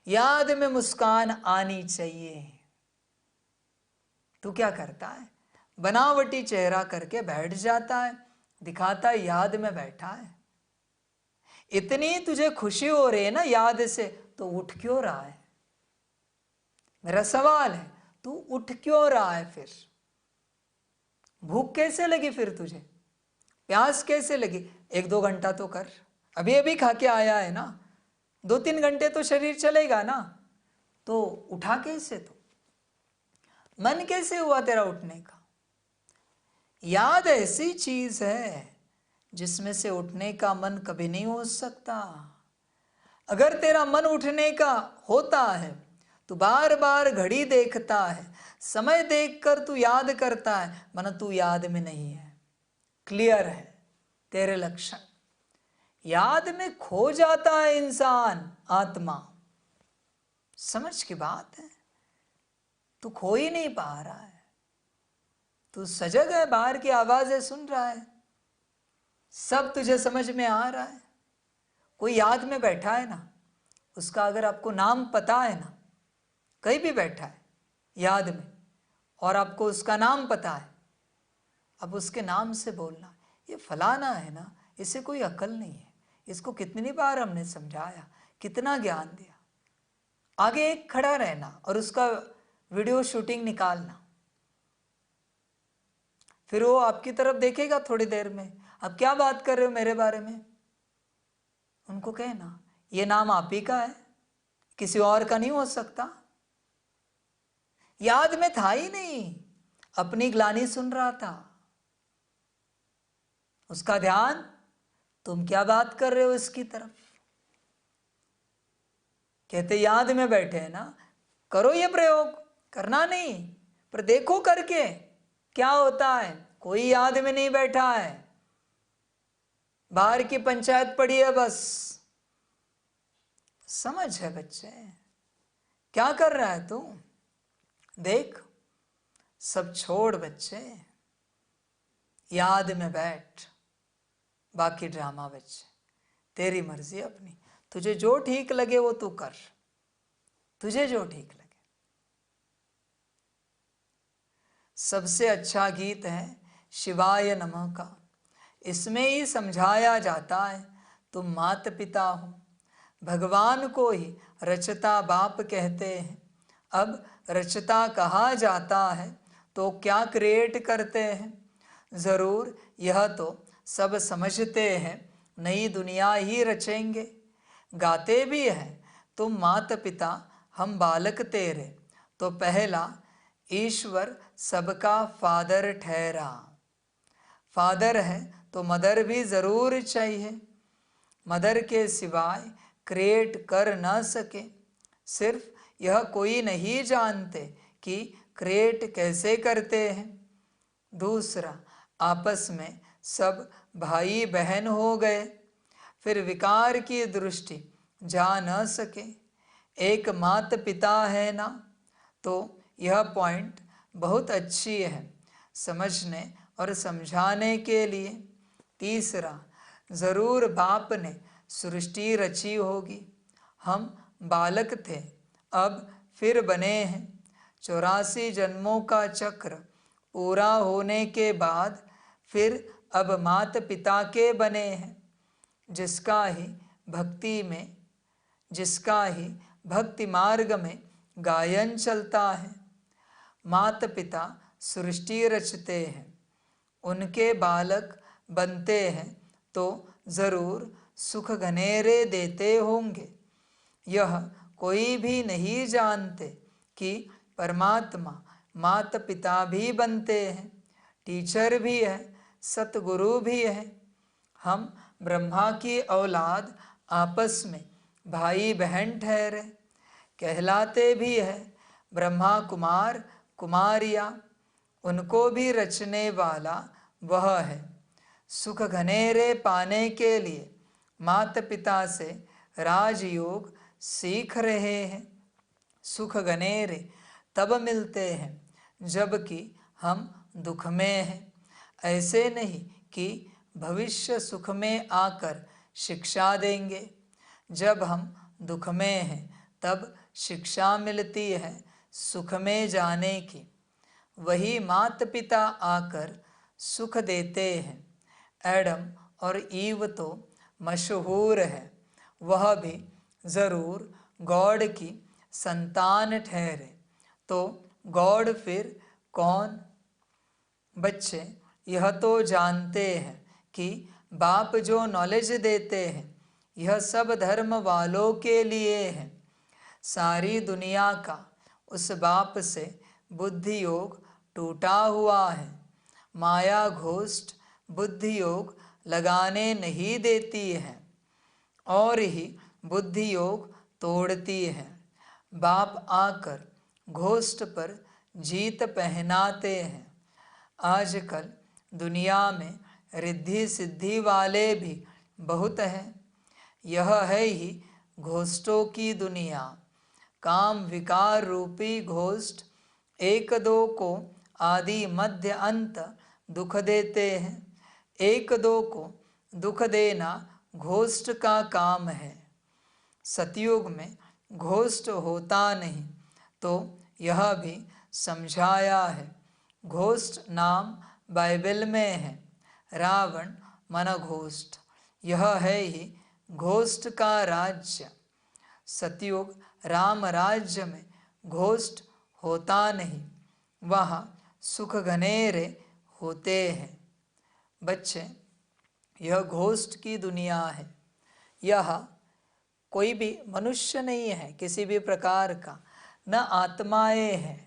याद में मुस्कान आनी चाहिए। तू क्या करता है? बनावटी चेहरा करके बैठ जाता है, दिखाता है याद में बैठा है। इतनी तुझे खुशी हो रही है ना याद से, तो उठ क्यों रहा है? मेरा सवाल है, तू उठ क्यों रहा है? फिर भूख कैसे लगी? फिर तुझे प्यास कैसे लगी? 1-2 घंटा तो कर, अभी अभी खा के आया है ना, 2-3 घंटे तो शरीर चलेगा ना, तो उठा कैसे? तो मन कैसे हुआ तेरा उठने का? याद ऐसी चीज है जिसमें से उठने का मन कभी नहीं हो सकता। अगर तेरा मन उठने का होता है तो बार बार घड़ी देखता है, समय देखकर तू याद करता है, मन तू याद में नहीं है। क्लियर है तेरे लक्षण, याद में खो जाता है इंसान, आत्मा। समझ की बात है, तू खो ही नहीं पा रहा है, तू सजग है, बाहर की आवाजें सुन रहा है, सब तुझे समझ में आ रहा है। कोई याद में बैठा है ना, उसका अगर आपको नाम पता है ना, कहीं भी बैठा है याद में और आपको उसका नाम पता है, अब उसके नाम से बोलना, ये फलाना है ना, इसे कोई अकल नहीं है, इसको कितनी बार हमने समझाया, कितना ज्ञान दिया। आगे एक खड़ा रहना और उसका वीडियो शूटिंग निकालना, फिर वो आपकी तरफ देखेगा थोड़ी देर में, अब क्या बात कर रहे हो मेरे बारे में? उनको कहना ये नाम आप ही का है, किसी और का नहीं हो सकता। याद में था ही नहीं, अपनी ग्लानि सुन रहा था, उसका ध्यान तुम क्या बात कर रहे हो इसकी तरफ। कहते याद में बैठे हैं ना, करो ये प्रयोग, करना नहीं पर देखो करके क्या होता है। कोई याद में नहीं बैठा है, बाहर की पंचायत पड़ी है बस। समझ है बच्चे, क्या कर रहा है तू? देख, सब छोड़ बच्चे, याद में बैठ, बाकी ड्रामा बच्चे तेरी मर्जी अपनी, तुझे जो ठीक लगे वो तू कर, तुझे जो ठीक लगे। सबसे अच्छा गीत है शिवाय नमः का, इसमें ही समझाया जाता है तुम माता पिता हो, भगवान को ही रचता बाप कहते हैं। अब रचता कहा जाता है तो क्या क्रिएट करते हैं? ज़रूर यह तो सब समझते हैं, नई दुनिया ही रचेंगे। गाते भी हैं तुम माता पिता हम बालक तेरे, तो पहला ईश्वर सबका फादर ठहरा। फादर है तो मदर भी ज़रूर चाहिए, मदर के सिवाय क्रिएट कर न सके। सिर्फ यह कोई नहीं जानते कि क्रिएट कैसे करते हैं। दूसरा, आपस में सब भाई बहन हो गए, फिर विकार की दृष्टि जा न सके। एक माता पिता है ना। तो यह पॉइंट बहुत अच्छी है समझने और समझाने के लिए। तीसरा, ज़रूर बाप ने सृष्टि रची होगी। हम बालक थे, अब फिर बने हैं। 84 जन्मों का चक्र पूरा होने के बाद फिर अब माता पिता के बने हैं। जिसका ही भक्ति मार्ग में गायन चलता है। माता पिता सृष्टि रचते हैं, उनके बालक बनते हैं तो ज़रूर सुख घनेरे देते होंगे। यह कोई भी नहीं जानते कि परमात्मा माता पिता भी बनते हैं, टीचर भी है, सतगुरु भी है। हम ब्रह्मा की औलाद आपस में भाई बहन ठहरे, कहलाते भी है ब्रह्मा कुमार कुमारियाँ। उनको भी रचने वाला वह है। सुख घनेरे पाने के लिए माता पिता से राजयोग सीख रहे हैं। सुख घनेरे तब मिलते हैं जबकि हम दुख में हैं। ऐसे नहीं कि भविष्य सुख में आकर शिक्षा देंगे। जब हम दुख में हैं तब शिक्षा मिलती है सुख में जाने की। वही माता पिता आकर सुख देते हैं। एडम और ईव तो मशहूर है, वह भी ज़रूर गॉड की संतान ठहरे। तो गॉड फिर कौन? बच्चे यह तो जानते हैं कि बाप जो नॉलेज देते हैं यह सब धर्म वालों के लिए है। सारी दुनिया का उस बाप से बुद्धि योग टूटा हुआ है। माया घोष्ट बुद्धि योग लगाने नहीं देती है और ही बुद्धि योग तोड़ती है। बाप आकर घोष्ट पर जीत पहनाते हैं। आजकल दुनिया में रिद्धि सिद्धि वाले भी बहुत हैं। यह है ही घोष्टों की दुनिया। काम विकार रूपी घोष्ट एक दो को आदि मध्य अंत दुख देते हैं। एक दो को दुख देना घोष्ट का काम है। सतयुग में घोष्ट होता नहीं, तो यह भी समझाया है। घोष्ट नाम बाइबल में है। रावण मन घोष्ट, यह है ही घोष्ट का राज्य। सतयुग राम राज्य में घोष्ट होता नहीं, वहाँ सुख घनेरे होते हैं। बच्चे, यह घोष्ट की दुनिया है। यह कोई भी मनुष्य नहीं है किसी भी प्रकार का, न आत्माएं हैं,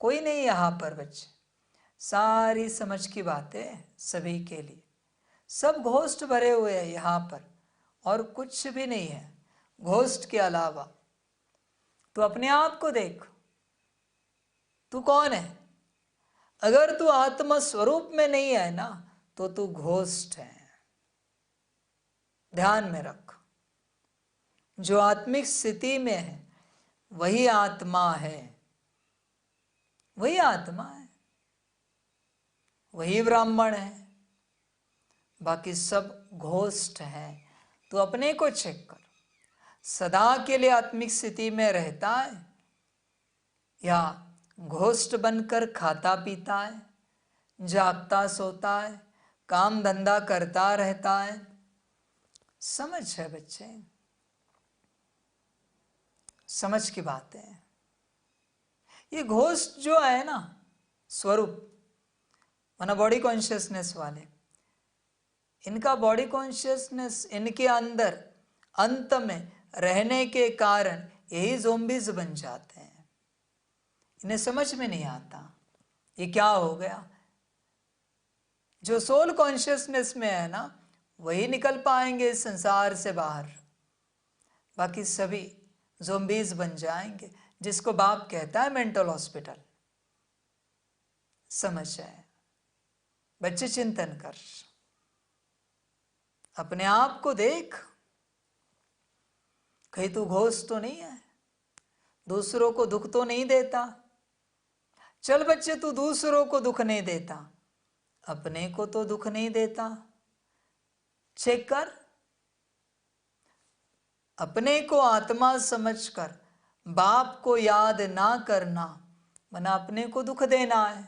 कोई नहीं यहाँ पर। बच्चे सारी समझ की बातें सभी के लिए। सब घोष्ट भरे हुए हैं यहाँ पर और कुछ भी नहीं है घोष्ट के अलावा। तो अपने आप को देख, तू कौन है? अगर तू आत्मा स्वरूप में नहीं है ना तो तू घोष्ट है। ध्यान में रख, जो आत्मिक स्थिति में है वही आत्मा है, वही आत्मा है, वही ब्राह्मण है। बाकी सब घोष्ट है। तो अपने को चेक कर, सदा के लिए आत्मिक स्थिति में रहता है या घोष्ट बनकर खाता पीता है, जागता सोता है, काम धंधा करता रहता है? समझ है बच्चे, समझ की बात है। ये घोष्ट जो है ना स्वरूप, माना बॉडी कॉन्शियसनेस वाले, इनका बॉडी कॉन्शियसनेस इनके अंदर अंत में रहने के कारण यही ज़ोंबीज बन जाते हैं। इन्हें समझ में नहीं आता ये क्या हो गया। जो सोल कॉन्शियसनेस में है ना वही निकल पाएंगे इस संसार से बाहर। बाकी सभी ज़ोंबीज बन जाएंगे, जिसको बाप कहता है मेंटल हॉस्पिटल। समझ जाए बच्चे, चिंतन कर, अपने आप को देख, कहीं तू घोष तो नहीं है, दूसरों को दुख तो नहीं देता। चल बच्चे, तू दूसरों को दुख नहीं देता, अपने को तो दुख नहीं देता। चेक कर, अपने को आत्मा समझकर बाप को याद ना करना मना अपने को दुख देना है।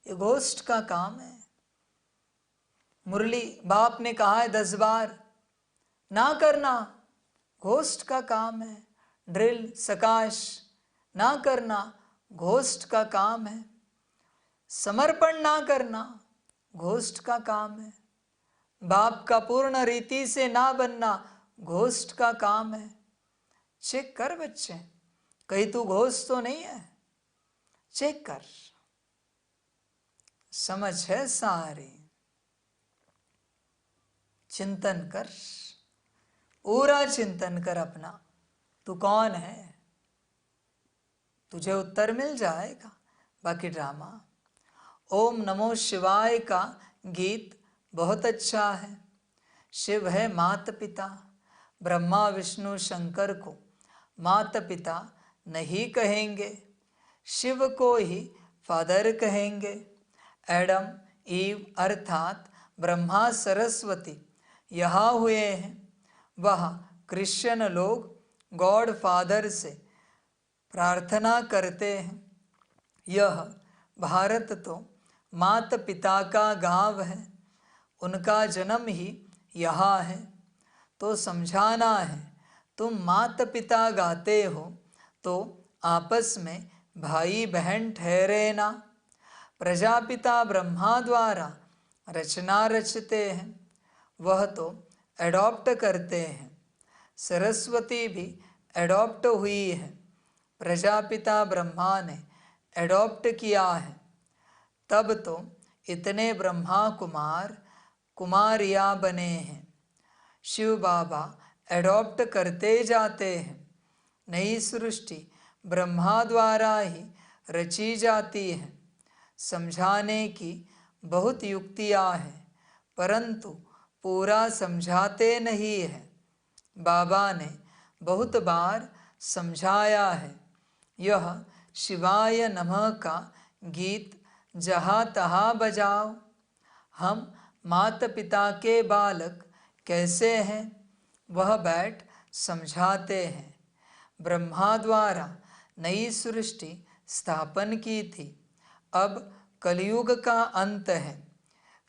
ये घोस्ट का काम है। मुरली बाप ने कहा है 10 बार ना करना, घोस्ट का काम है। ड्रिल सकाश ना करना, घोस्ट का काम है। समर्पण ना करना, घोस्ट का काम है। बाप का पूर्ण रीति से ना बनना, घोस्ट का काम है। चेक कर बच्चे, कहीं तू घोस्ट तो नहीं है, चेक कर। समझ है सारी, चिंतन कर, पूरा चिंतन कर अपना, तू कौन है, तुझे उत्तर मिल जाएगा। बाकी ड्रामा ओम नमो शिवाय का गीत बहुत अच्छा है। शिव है माता पिता, ब्रह्मा विष्णु शंकर को माता पिता नहीं कहेंगे, शिव को ही फादर कहेंगे। एडम ईव अर्थात ब्रह्मा सरस्वती यहाँ हुए हैं। वह क्रिश्चियन लोग गॉड फादर से प्रार्थना करते हैं। यह भारत तो माता पिता का गांव है, उनका जन्म ही यहाँ है। तो समझाना है, तुम माता पिता गाते हो तो आपस में भाई बहन ठहरे ना। प्रजापिता ब्रह्मा द्वारा रचना रचते हैं, वह तो एडॉप्ट करते हैं। सरस्वती भी एडॉप्ट हुई है, प्रजापिता ब्रह्मा ने एडॉप्ट किया है। तब तो इतने ब्रह्मा कुमार कुमारियाँ बने हैं। शिव बाबा एडॉप्ट करते जाते हैं। नई सृष्टि ब्रह्मा द्वारा ही रची जाती है। समझाने की बहुत युक्तियाँ हैं, परंतु पूरा समझाते नहीं है। बाबा ने बहुत बार समझाया है। यह शिवाय नमः का गीत जहाँ तहाँ बजाओ। हम माता पिता के बालक कैसे हैं, वह बैठ समझाते हैं। ब्रह्मा द्वारा नई सृष्टि स्थापन की थी। अब कलयुग का अंत है,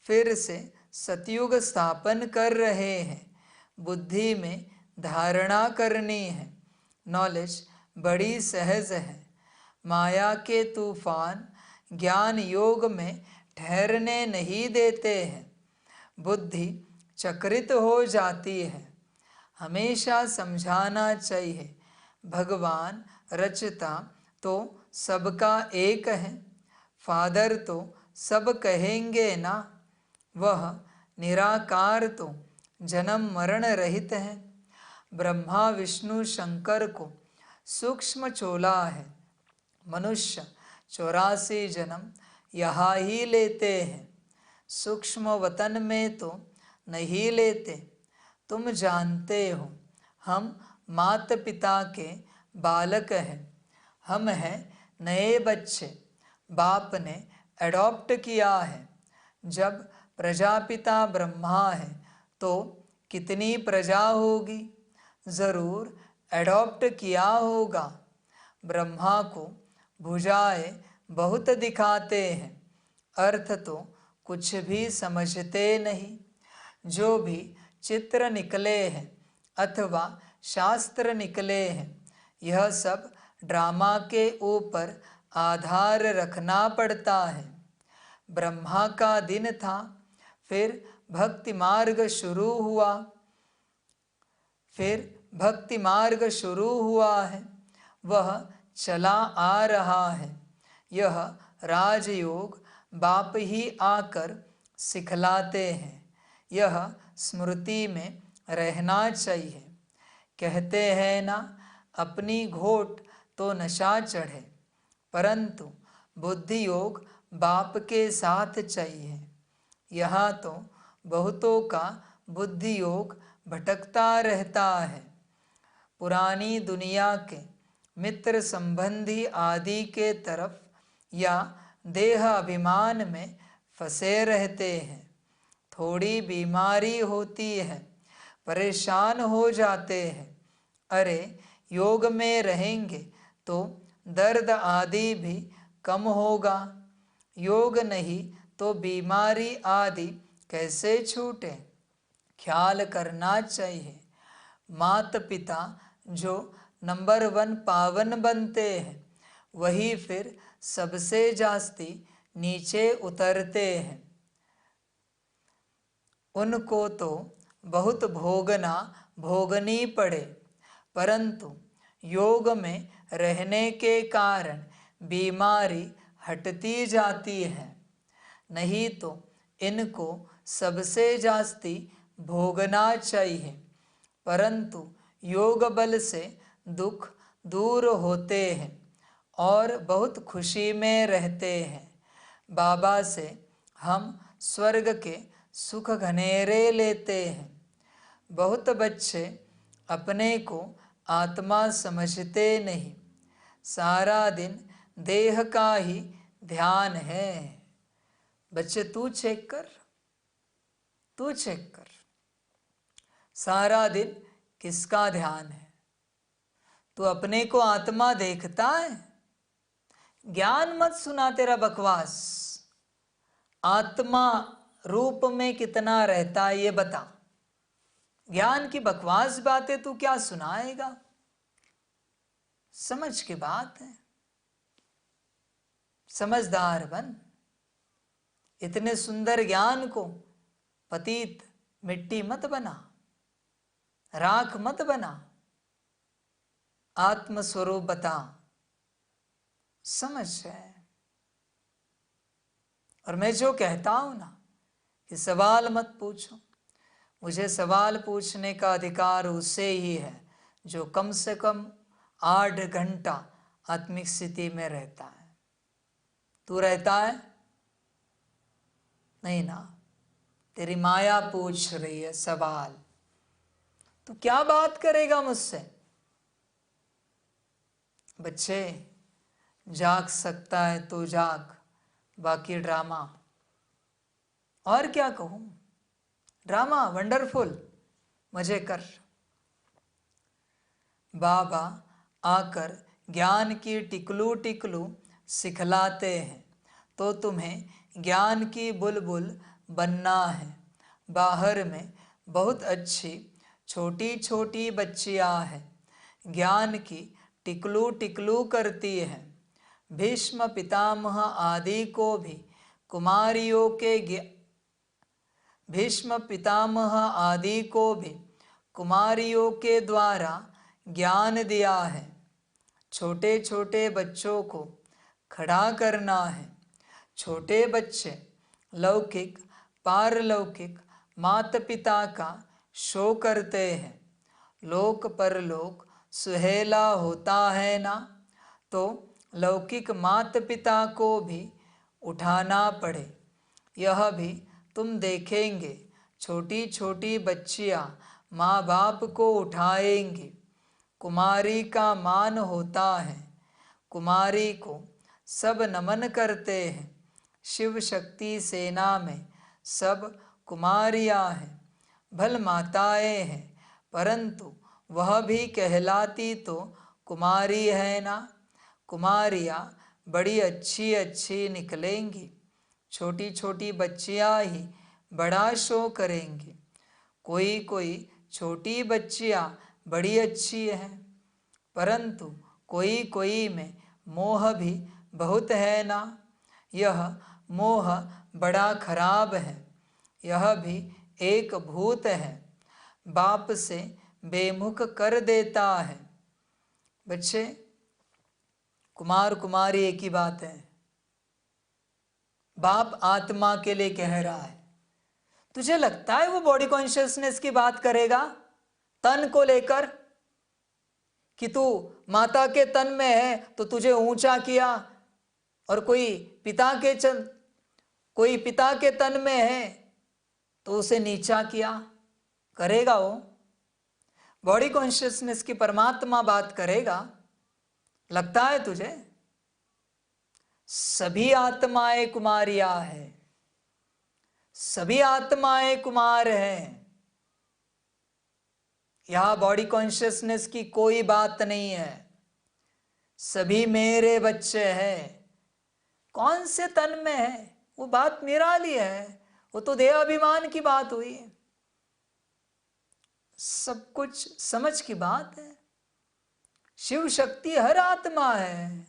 फिर से सतयुग स्थापन कर रहे हैं। बुद्धि में धारणा करनी है, नॉलेज बड़ी सहज है। माया के तूफान ज्ञान योग में ठहरने नहीं देते हैं। बुद्धि चक्रित हो जाती है। हमेशा समझाना चाहिए, भगवान रचता तो सबका एक है, फादर तो सब कहेंगे ना। वह निराकार तो जन्म मरण रहित है। ब्रह्मा विष्णु शंकर को सूक्ष्म चोला है। मनुष्य 84 जन्म यहाँ ही लेते हैं, सूक्ष्म वतन में तो नहीं लेते। तुम जानते हो हम माता पिता के बालक हैं। हम हैं नए बच्चे, बाप ने एडॉप्ट किया है। जब प्रजापिता ब्रह्मा है तो कितनी प्रजा होगी, ज़रूर एडॉप्ट किया होगा। ब्रह्मा को भुजाएं बहुत दिखाते हैं, अर्थ तो कुछ भी समझते नहीं। जो भी चित्र निकले हैं अथवा शास्त्र निकले हैं, यह सब ड्रामा के ऊपर आधार रखना पड़ता है। ब्रह्मा का दिन था, फिर भक्ति मार्ग शुरू हुआ, है, वह चला आ रहा है। यह राजयोग बाप ही आकर सिखलाते हैं। यह स्मृति में रहना चाहिए। कहते हैं ना, अपनी घोट तो नशा चढ़े, परंतु बुद्धि योग बाप के साथ चाहिए। यहाँ तो बहुतों का बुद्धि योग भटकता रहता है, पुरानी दुनिया के मित्र संबंधी आदि के तरफ या देह अभिमान में फंसे रहते हैं। थोड़ी बीमारी होती है, परेशान हो जाते हैं। अरे योग में रहेंगे तो दर्द आदि भी कम होगा। योग नहीं तो बीमारी आदि कैसे छूटे, ख्याल करना चाहिए। माता पिता जो नंबर 1 पावन बनते हैं, वही फिर सबसे जास्ती नीचे उतरते हैं। उनको तो बहुत भोगनी पड़े, परंतु योग में रहने के कारण बीमारी हटती जाती है। नहीं तो इनको सबसे जास्ती भोगना चाहिए, परंतु योग बल से दुख दूर होते हैं और बहुत खुशी में रहते हैं। बाबा से हम स्वर्ग के सुख घनेरे लेते हैं। बहुत बच्चे अपने को आत्मा समझते नहीं, सारा दिन देह का ही ध्यान है। बच्चे तू चेक कर, सारा दिन किसका ध्यान है? तू अपने को आत्मा देखता है? ज्ञान मत सुना तेरा बकवास। आत्मा रूप में कितना रहता है ये बता। ज्ञान की बकवास बातें तू क्या सुनाएगा? समझ की बात है, समझदार बन। इतने सुंदर ज्ञान को पतित मिट्टी मत बना, राख मत बना। आत्म स्वरूप बता, समझ है। और मैं जो कहता हूं ना कि सवाल मत पूछो, मुझे सवाल पूछने का अधिकार उसे ही है जो कम से कम 8 घंटा आत्मिक स्थिति में रहता है। तू रहता है? नहीं ना। तेरी माया पूछ रही है सवाल, तू क्या बात करेगा मुझसे? बच्चे जाग सकता है तो जाग, बाकी ड्रामा। और क्या कहूं? ड्रामा वंडरफुल, मजे कर। बाबा आकर ज्ञान की टिकलू टिकलू सिखलाते हैं, तो तुम्हें ज्ञान की बुलबुल बनना है। बाहर में बहुत अच्छी छोटी छोटी बच्चियां हैं, ज्ञान की टिकलू टिकलू करती हैं। भीष्म पितामह आदि को भी कुमारियों के भीष्म पितामह आदि को भी कुमारियों के द्वारा ज्ञान दिया है। छोटे छोटे बच्चों को खड़ा करना है। छोटे बच्चे लौकिक पारलौकिक माता पिता का शो करते हैं। लोक परलोक सुहेला होता है ना, तो लौकिक माता पिता को भी उठाना पड़े। यह भी तुम देखेंगे, छोटी छोटी बच्चियां माँ बाप को उठाएंगी। कुमारी का मान होता है, कुमारी को सब नमन करते हैं। शिव शक्ति सेना में सब कुमारियां हैं, भल माताएं हैं, परंतु वह भी कहलाती तो कुमारी है ना। कुमारियां बड़ी अच्छी अच्छी निकलेंगी, छोटी छोटी बच्चियां ही बड़ा शो करेंगी। कोई कोई छोटी बच्चियां बड़ी अच्छी हैं, परंतु कोई कोई में मोह भी बहुत है ना। यह मोह बड़ा खराब है, यह भी एक भूत है, बाप से बेमुख कर देता है। बच्चे, कुमार कुमारी एक ही बात है। बाप आत्मा के लिए कह रहा है। तुझे लगता है वो बॉडी कॉन्शियसनेस की बात करेगा तन को लेकर? कि तू माता के तन में है तो तुझे ऊंचा किया, और कोई पिता के तन में है तो उसे नीचा किया। करेगा वो? बॉडी कॉन्शियसनेस की परमात्मा बात करेगा? लगता है तुझे? सभी आत्माएं कुमारियां है, सभी आत्माएं कुमार हैं। यहां बॉडी कॉन्शियसनेस की कोई बात नहीं है। सभी मेरे बच्चे हैं। कौन से तन में है वो बात निराली है, वो तो देहाभिमान की बात हुई। सब कुछ समझ की बात है। शिव शक्ति हर आत्मा है,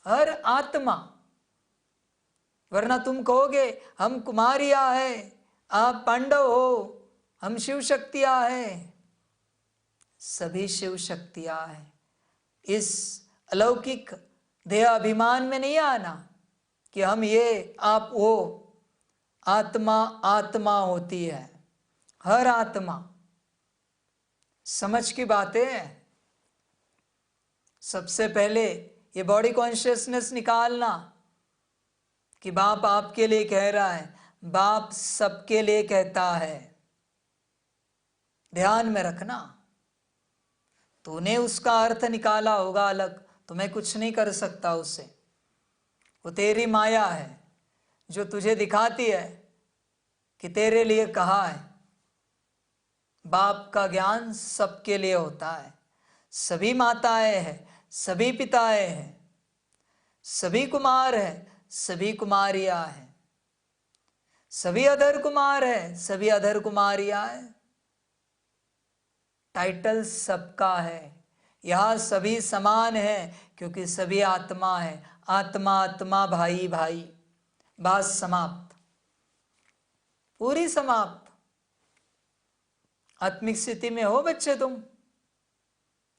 हर आत्मा। वरना तुम कहोगे हम कुमारियां है, आप पांडव हो, हम शिव शक्तियां हैं। सभी शिव शक्तियां हैं। इस अलौकिक देहाभिमान में नहीं आना कि हम ये आप वो। आत्मा आत्मा होती है, हर आत्मा। समझ की बातें हैं। सबसे पहले ये बॉडी कॉन्शियसनेस निकालना कि बाप आपके लिए कह रहा है, बाप सबके लिए कहता है। ध्यान में रखना। तूने उसका अर्थ निकाला होगा अलग, तो मैं कुछ नहीं कर सकता उससे। वो तेरी माया है जो तुझे दिखाती है कि तेरे लिए कहा है। बाप का ज्ञान सबके लिए होता है। सभी माताएं हैं, सभी पिताएं हैं, सभी कुमार हैं, सभी कुमारियां हैं, सभी अधर कुमार हैं, सभी अधर कुमारियां हैं। टाइटल सबका है। यहां सभी समान है क्योंकि सभी आत्मा है। आत्मा आत्मा भाई भाई। बात समाप्त, पूरी समाप्त। आत्मिक स्थिति में हो बच्चे तुम,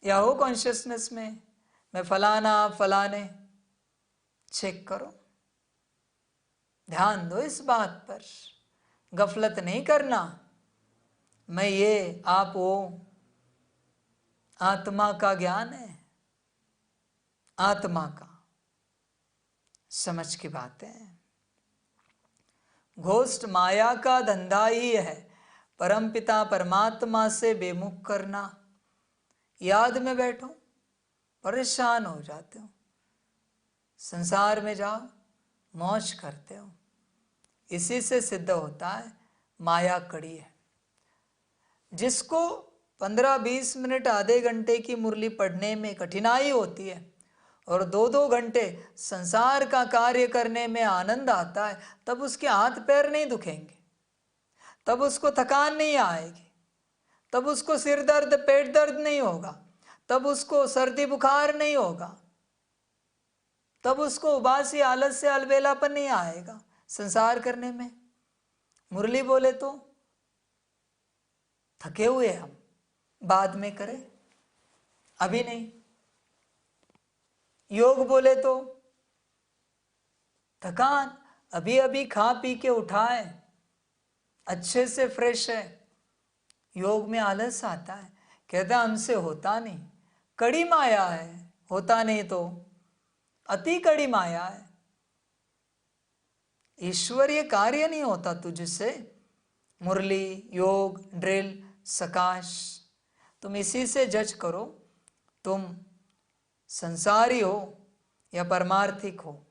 या हो कॉन्शियसनेस में? मैं फलाना आप फलाने, चेक करो। ध्यान दो इस बात पर। गफलत नहीं करना। मैं ये आप वो। आत्मा का ज्ञान है, आत्मा का। समझ की बात है। घोस्ट माया का धंधा ही है परमपिता परमात्मा से बेमुख करना। याद में बैठो, परेशान हो जाते हो, संसार में जाओ, मौज करते हो। इसी से सिद्ध होता है माया कड़ी है। जिसको 15-20 मिनट आधे घंटे की मुरली पढ़ने में कठिनाई होती है और 2-2 घंटे संसार का कार्य करने में आनंद आता है, तब उसके हाथ पैर नहीं दुखेंगे, तब उसको थकान नहीं आएगी, तब उसको सिर दर्द पेट दर्द नहीं होगा, तब उसको सर्दी बुखार नहीं होगा, तब उसको उबासी आलस से अलबेलापन नहीं आएगा संसार करने में। मुरली बोले तो थके हुए हम, बाद में करें, अभी नहीं। योग बोले तो थकान अभी अभी खा पी के उठाए, अच्छे से फ्रेश है। योग में आलस आता है, कहता हमसे होता नहीं। कड़ी माया है, होता नहीं तो अति कड़ी माया है। ईश्वरीय कार्य नहीं होता तुझसे। मुरली, योग, ड्रिल, सकाश, तुम इसी से जज करो तुम संसारी हो या परमार्थिक हो।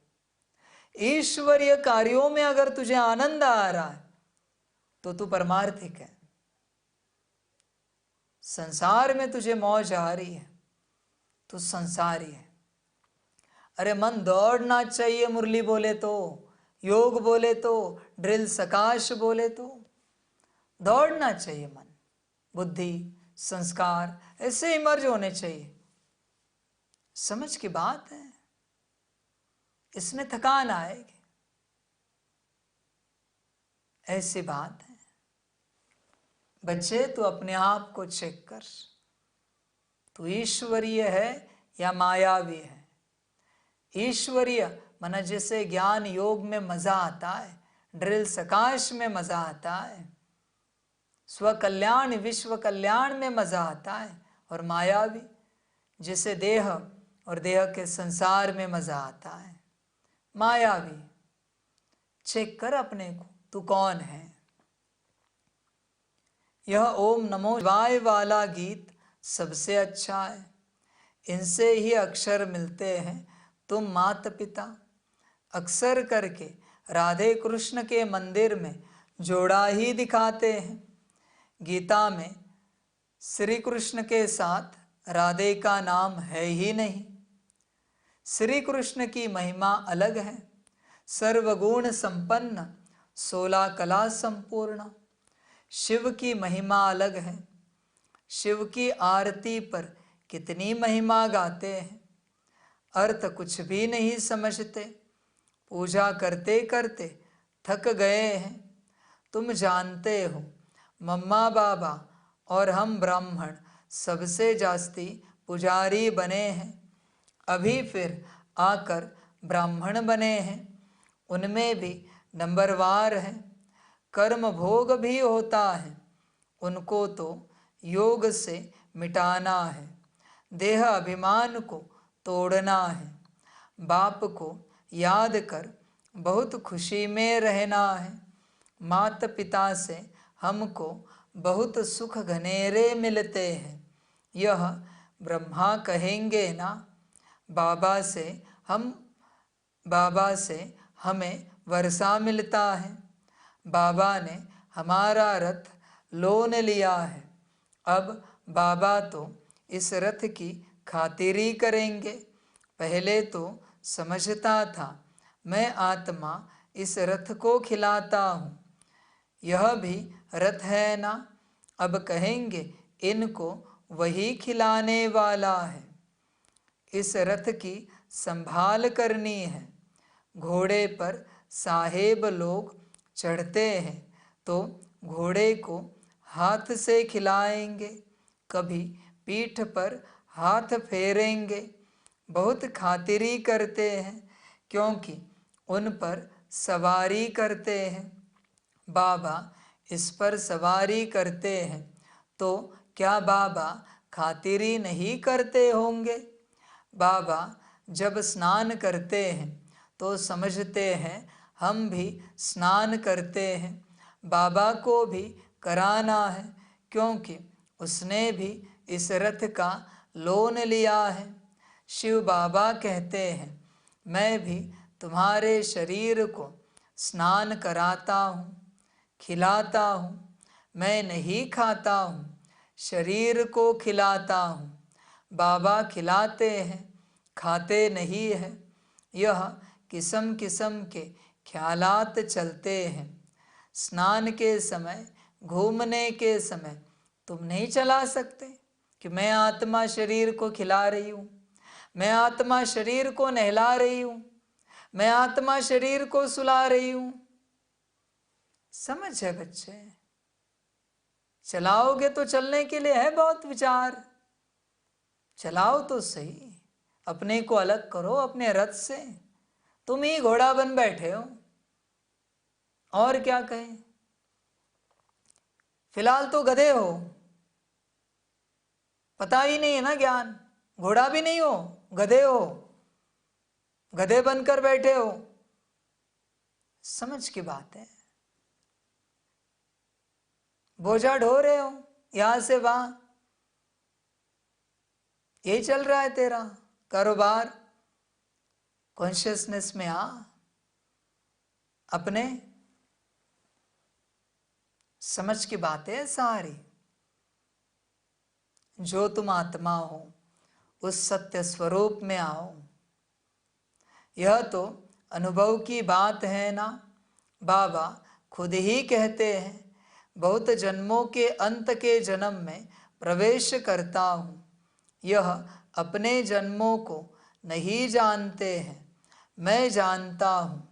ईश्वरीय कार्यों में अगर तुझे आनंद आ रहा है तो तू परमार्थिक है। संसार में तुझे मौज आ रही है तो संसारी है। अरे मन दौड़ना चाहिए, मुरली बोले तो, योग बोले तो, ड्रिल सकाश बोले तो दौड़ना चाहिए। मन, बुद्धि, संस्कार ऐसे इमर्ज होने चाहिए। समझ की बात है। इसमें थकान आएगी, ऐसी बात है। बच्चे तू अपने आप को चेक कर, तू ईश्वरीय है या मायावी है। ईश्वरीय माना जैसे ज्ञान योग में मजा आता है, ड्रिल सकाश में मजा आता है, स्व कल्याण विश्व कल्याण में मजा आता है। और मायावी जिसे देह और देह के संसार में मजा आता है, मायावी। चेक कर अपने को, तू कौन है। यह ओम नमो शिवाय वाला गीत सबसे अच्छा है। इनसे ही अक्षर मिलते हैं तुम माता पिता। अक्सर करके राधे कृष्ण के मंदिर में जोड़ा ही दिखाते हैं। गीता में श्री कृष्ण के साथ राधे का नाम है ही नहीं। श्री कृष्ण की महिमा अलग है, सर्वगुण संपन्न, 16 कला संपूर्ण। शिव की महिमा अलग है। शिव की आरती पर कितनी महिमा गाते हैं, अर्थ कुछ भी नहीं समझते, पूजा करते करते थक गए हैं। तुम जानते हो मम्मा बाबा और हम ब्राह्मण सबसे जास्ती पुजारी बने हैं। अभी फिर आकर ब्राह्मण बने हैं, उनमें भी नंबरवार हैं। कर्म भोग भी होता है, उनको तो योग से मिटाना है। देह अभिमान को तोड़ना है। बाप को याद कर बहुत खुशी में रहना है। माता पिता से हमको बहुत सुख घनेरे मिलते हैं, यह ब्रह्मा कहेंगे ना। बाबा से हमें वर्षा मिलता है। बाबा ने हमारा रथ लोन लिया है। अब बाबा तो इस रथ की खातिरी करेंगे। पहले तो समझता था मैं आत्मा इस रथ को खिलाता हूँ, यह भी रथ है ना। अब कहेंगे इनको वही खिलाने वाला है। इस रथ की संभाल करनी है। घोड़े पर साहेब लोग चढ़ते हैं तो घोड़े को हाथ से खिलाएंगे, कभी पीठ पर हाथ फेरेंगे। बहुत खातिरी करते हैं क्योंकि उन पर सवारी करते हैं। बाबा इस पर सवारी करते हैं तो क्या बाबा खातिरी नहीं करते होंगे। बाबा जब स्नान करते हैं तो समझते हैं हम भी स्नान करते हैं। बाबा को भी कराना है क्योंकि उसने भी इस रथ का लोन लिया है। शिव बाबा कहते हैं मैं भी तुम्हारे शरीर को स्नान कराता हूँ, खिलाता हूँ। मैं नहीं खाता हूँ, शरीर को खिलाता हूँ। बाबा खिलाते हैं, खाते नहीं है। यह किस्म किस्म के ख्यालात चलते हैं। स्नान के समय, घूमने के समय तुम नहीं चला सकते कि मैं आत्मा शरीर को खिला रही हूँ, मैं आत्मा शरीर को नहला रही हूँ, मैं आत्मा शरीर को सुला रही हूँ। समझ है बच्चे, चलाओगे तो चलने के लिए है बहुत विचार। चलाओ तो सही, अपने को अलग करो अपने रथ से। तुम ही घोड़ा बन बैठे हो, और क्या कहें। फिलहाल तो गधे हो, पता ही नहीं है ना ज्ञान। घोड़ा भी नहीं हो, गधे हो, गधे बनकर बैठे हो। समझ की बात है। बोझा ढो रहे हो यहां से वहां, यही चल रहा है तेरा कारोबार। कॉन्शियसनेस में आ, अपने समझ की बात है सारी। जो तुम आत्मा हो उस सत्य स्वरूप में आओ। यह तो अनुभव की बात है ना। बाबा खुद ही कहते हैं बहुत जन्मों के अंत के जन्म में प्रवेश करता हूँ। यह अपने जन्मों को नहीं जानते हैं, मैं जानता हूँ।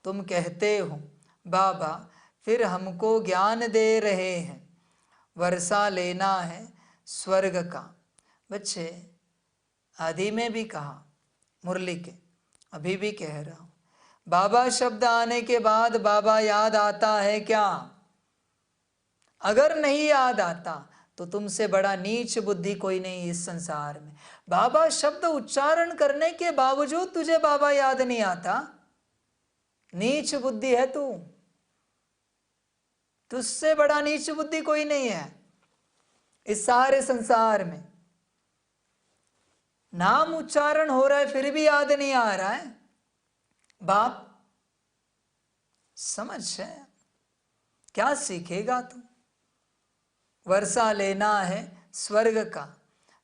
तुम कहते हो बाबा फिर हमको ज्ञान दे रहे हैं, वर्षा लेना है स्वर्ग का। बच्चे आदि में भी कहा, मुरली के अभी भी कह रहा हूँ, बाबा शब्द आने के बाद बाबा याद आता है क्या? अगर नहीं याद आता तो तुमसे बड़ा नीच बुद्धि कोई नहीं इस संसार में। बाबा शब्द उच्चारण करने के बावजूद तुझे बाबा याद नहीं आता, नीच बुद्धि है तू। तुझसे बड़ा नीच बुद्धि कोई नहीं है इस सारे संसार में। नाम उच्चारण हो रहा है फिर भी याद नहीं आ रहा है। बाप समझ है, क्या सीखेगा तू? वर्षा लेना है स्वर्ग का,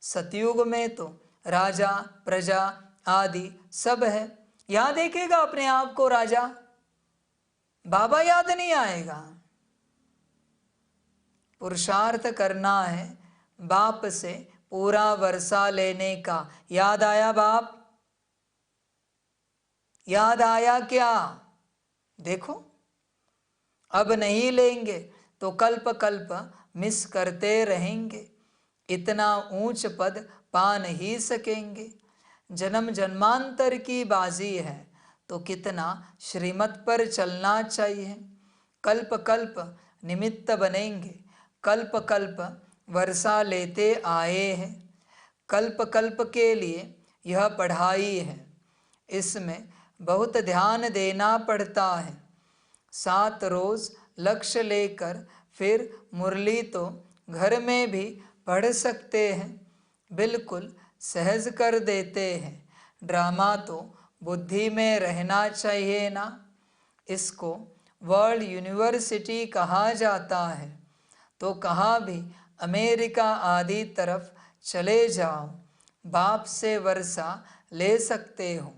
सतयुग में तो राजा प्रजा आदि सब है। यहां देखेगा अपने आप को राजा, बाबा याद नहीं आएगा। पुरुषार्थ करना है बाप से पूरा वर्षा लेने का। याद आया बाप? याद आया क्या? देखो, अब नहीं लेंगे तो कल्प कल्प मिस करते रहेंगे, इतना ऊंच पद पा नहीं सकेंगे। जन्म जन्मांतर की बाजी है तो कितना श्रीमत पर चलना चाहिए। कल्प कल्प निमित्त बनेंगे, कल्प कल्प वर्षा लेते आए हैं। कल्प कल्प के लिए यह पढ़ाई है, इसमें बहुत ध्यान देना पड़ता है। 7 रोज लक्ष्य लेकर फिर मुरली तो घर में भी पढ़ सकते हैं, बिल्कुल सहज कर देते हैं। ड्रामा तो बुद्धि में रहना चाहिए ना। इसको वर्ल्ड यूनिवर्सिटी कहा जाता है, तो कहाँ भी अमेरिका आदि तरफ चले जाओ, बाप से वर्षा ले सकते हो।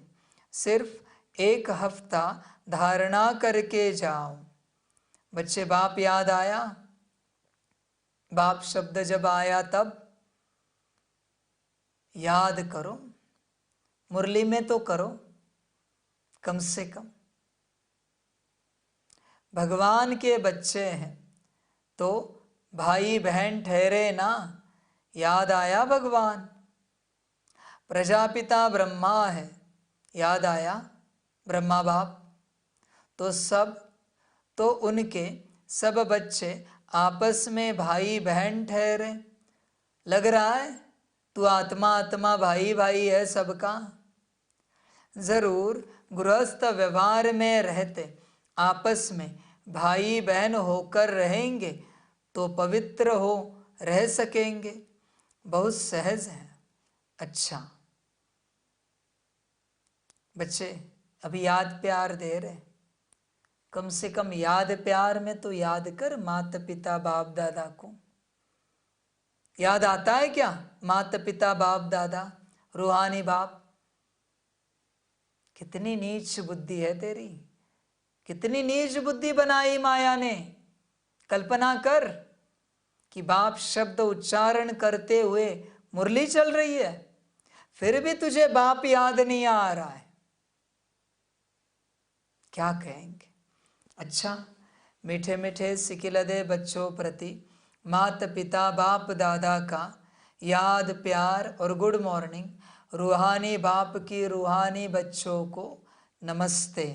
सिर्फ 1 हफ्ता धारणा करके जाओ। बच्चे, बाप याद आया? बाप शब्द जब आया तब याद करो, मुरली में तो करो कम से कम। भगवान के बच्चे हैं तो भाई बहन ठहरे ना। याद आया भगवान? प्रजापिता ब्रह्मा है, याद आया ब्रह्मा बाप? तो सब तो उनके सब बच्चे आपस में भाई बहन ठहरे। लग रहा है तू आत्मा आत्मा भाई भाई है सबका। जरूर गृहस्थ व्यवहार में रहते आपस में भाई बहन होकर रहेंगे तो पवित्र हो रह सकेंगे। बहुत सहज है। अच्छा बच्चे, अभी याद प्यार दे रहे, कम से कम याद प्यार में तो याद कर माता पिता बाप दादा को। याद आता है क्या? माता पिता बाप दादा, रूहानी बाप। कितनी नीच बुद्धि है तेरी, कितनी नीच बुद्धि बनाई माया ने। कल्पना कर कि बाप शब्द उच्चारण करते हुए मुरली चल रही है, फिर भी तुझे बाप याद नहीं आ रहा है, क्या कहेंगे? अच्छा, मीठे मीठे सिकिलदे बच्चों प्रति माता पिता बाप दादा का याद प्यार और गुड मॉर्निंग। रूहानी बाप की रूहानी बच्चों को नमस्ते।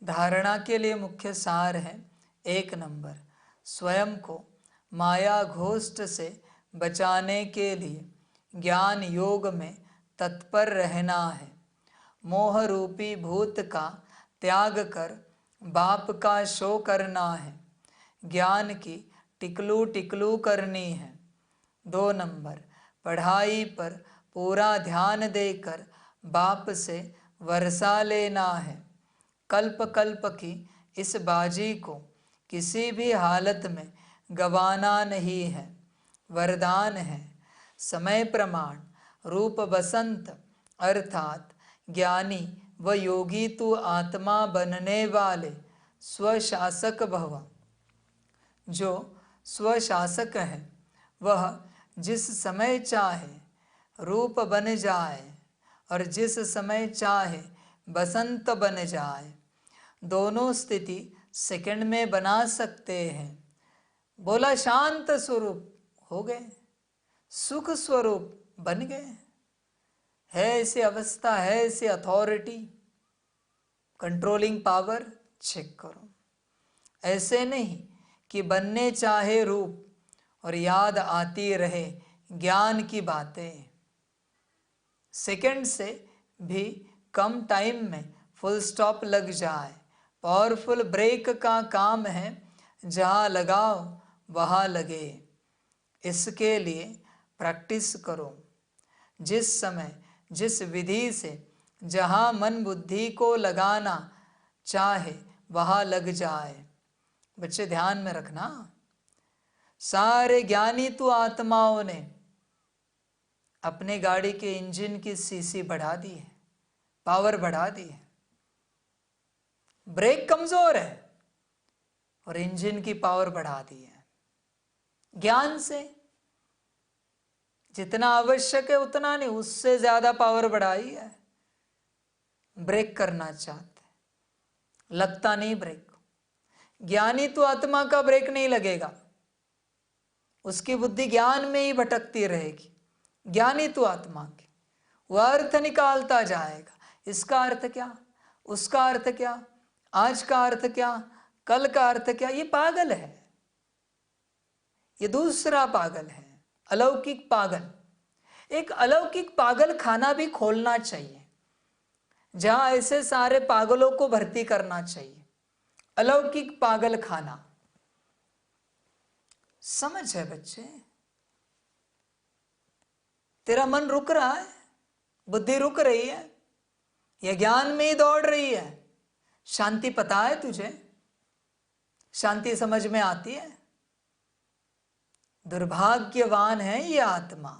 धारणा के लिए मुख्य सार है 1 नंबर, स्वयं को माया घोष्ट से बचाने के लिए ज्ञान योग में तत्पर रहना है। मोह रूपी भूत का त्याग कर बाप का शो करना है। ज्ञान की टिकलू टिकलू करनी है। 2 नंबर, पढ़ाई पर पूरा ध्यान देकर बाप से वर्षा लेना है। कल्प कल्प की इस बाजी को किसी भी हालत में गंवाना नहीं है। वरदान है समय प्रमाण रूप बसंत, अर्थात ज्ञानी व योगी तू आत्मा बनने वाले स्वशासक भव। जो स्वशासक है वह जिस समय चाहे रूप बन जाए और जिस समय चाहे बसंत बन जाए, दोनों स्थिति सेकंड में बना सकते हैं। बोला शांत स्वरूप हो गए, सुख स्वरूप बन गए। है ऐसी अवस्था, है ऐसी अथॉरिटी, कंट्रोलिंग पावर, चेक करो। ऐसे नहीं कि बनने चाहे रूप और याद आती रहे ज्ञान की बातें। सेकंड से भी कम टाइम में फुल स्टॉप लग जाए। पावरफुल ब्रेक का काम है, जहाँ लगाओ वहाँ लगे। इसके लिए प्रैक्टिस करो। जिस समय जिस विधि से जहाँ मन बुद्धि को लगाना चाहे वहाँ लग जाए। बच्चे ध्यान में रखना, सारे ज्ञानी तो आत्माओं ने अपने गाड़ी के इंजन की सीसी बढ़ा दी है, पावर बढ़ा दी है। ब्रेक कमजोर है और इंजन की पावर बढ़ा दी है। ज्ञान से जितना आवश्यक है उतना नहीं, उससे ज्यादा पावर बढ़ाई है। ब्रेक करना चाहते, लगता नहीं ब्रेक। ज्ञानी तो आत्मा का ब्रेक नहीं लगेगा, उसकी बुद्धि ज्ञान में ही भटकती रहेगी। ज्ञानी तो आत्मा की वह अर्थ निकालता जाएगा। इसका अर्थ क्या, उसका अर्थ क्या, आज का अर्थ क्या, कल का अर्थ क्या। ये पागल है, ये दूसरा पागल है, अलौकिक पागल। एक अलौकिक पागल खाना भी खोलना चाहिए, जहां ऐसे सारे पागलों को भर्ती करना चाहिए। अलौकिक पागल खाना, समझ है बच्चे? तेरा मन रुक रहा है, बुद्धि रुक रही है, यह ज्ञान में ही दौड़ रही है। शांति पता है तुझे? शांति समझ में आती है? दुर्भाग्यवान है ये आत्मा,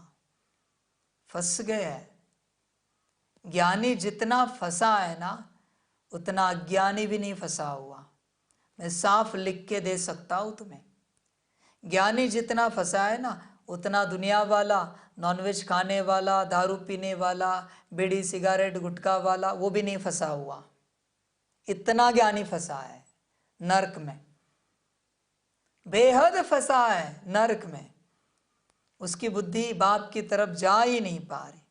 फंस गया है। ज्ञानी जितना फंसा है ना, उतना अज्ञानी भी नहीं फंसा हुआ। मैं साफ लिख के दे सकता हूं तुम्हें। ज्ञानी जितना फंसा है ना, उतना दुनिया वाला, नॉनवेज खाने वाला, दारू पीने वाला, बीड़ी सिगारेट गुटखा वाला, वो भी नहीं फंसा हुआ। इतना ज्ञानी फंसा है नरक में, बेहद फंसा है नरक में। उसकी बुद्धि बाप की तरफ जा ही नहीं पा रही,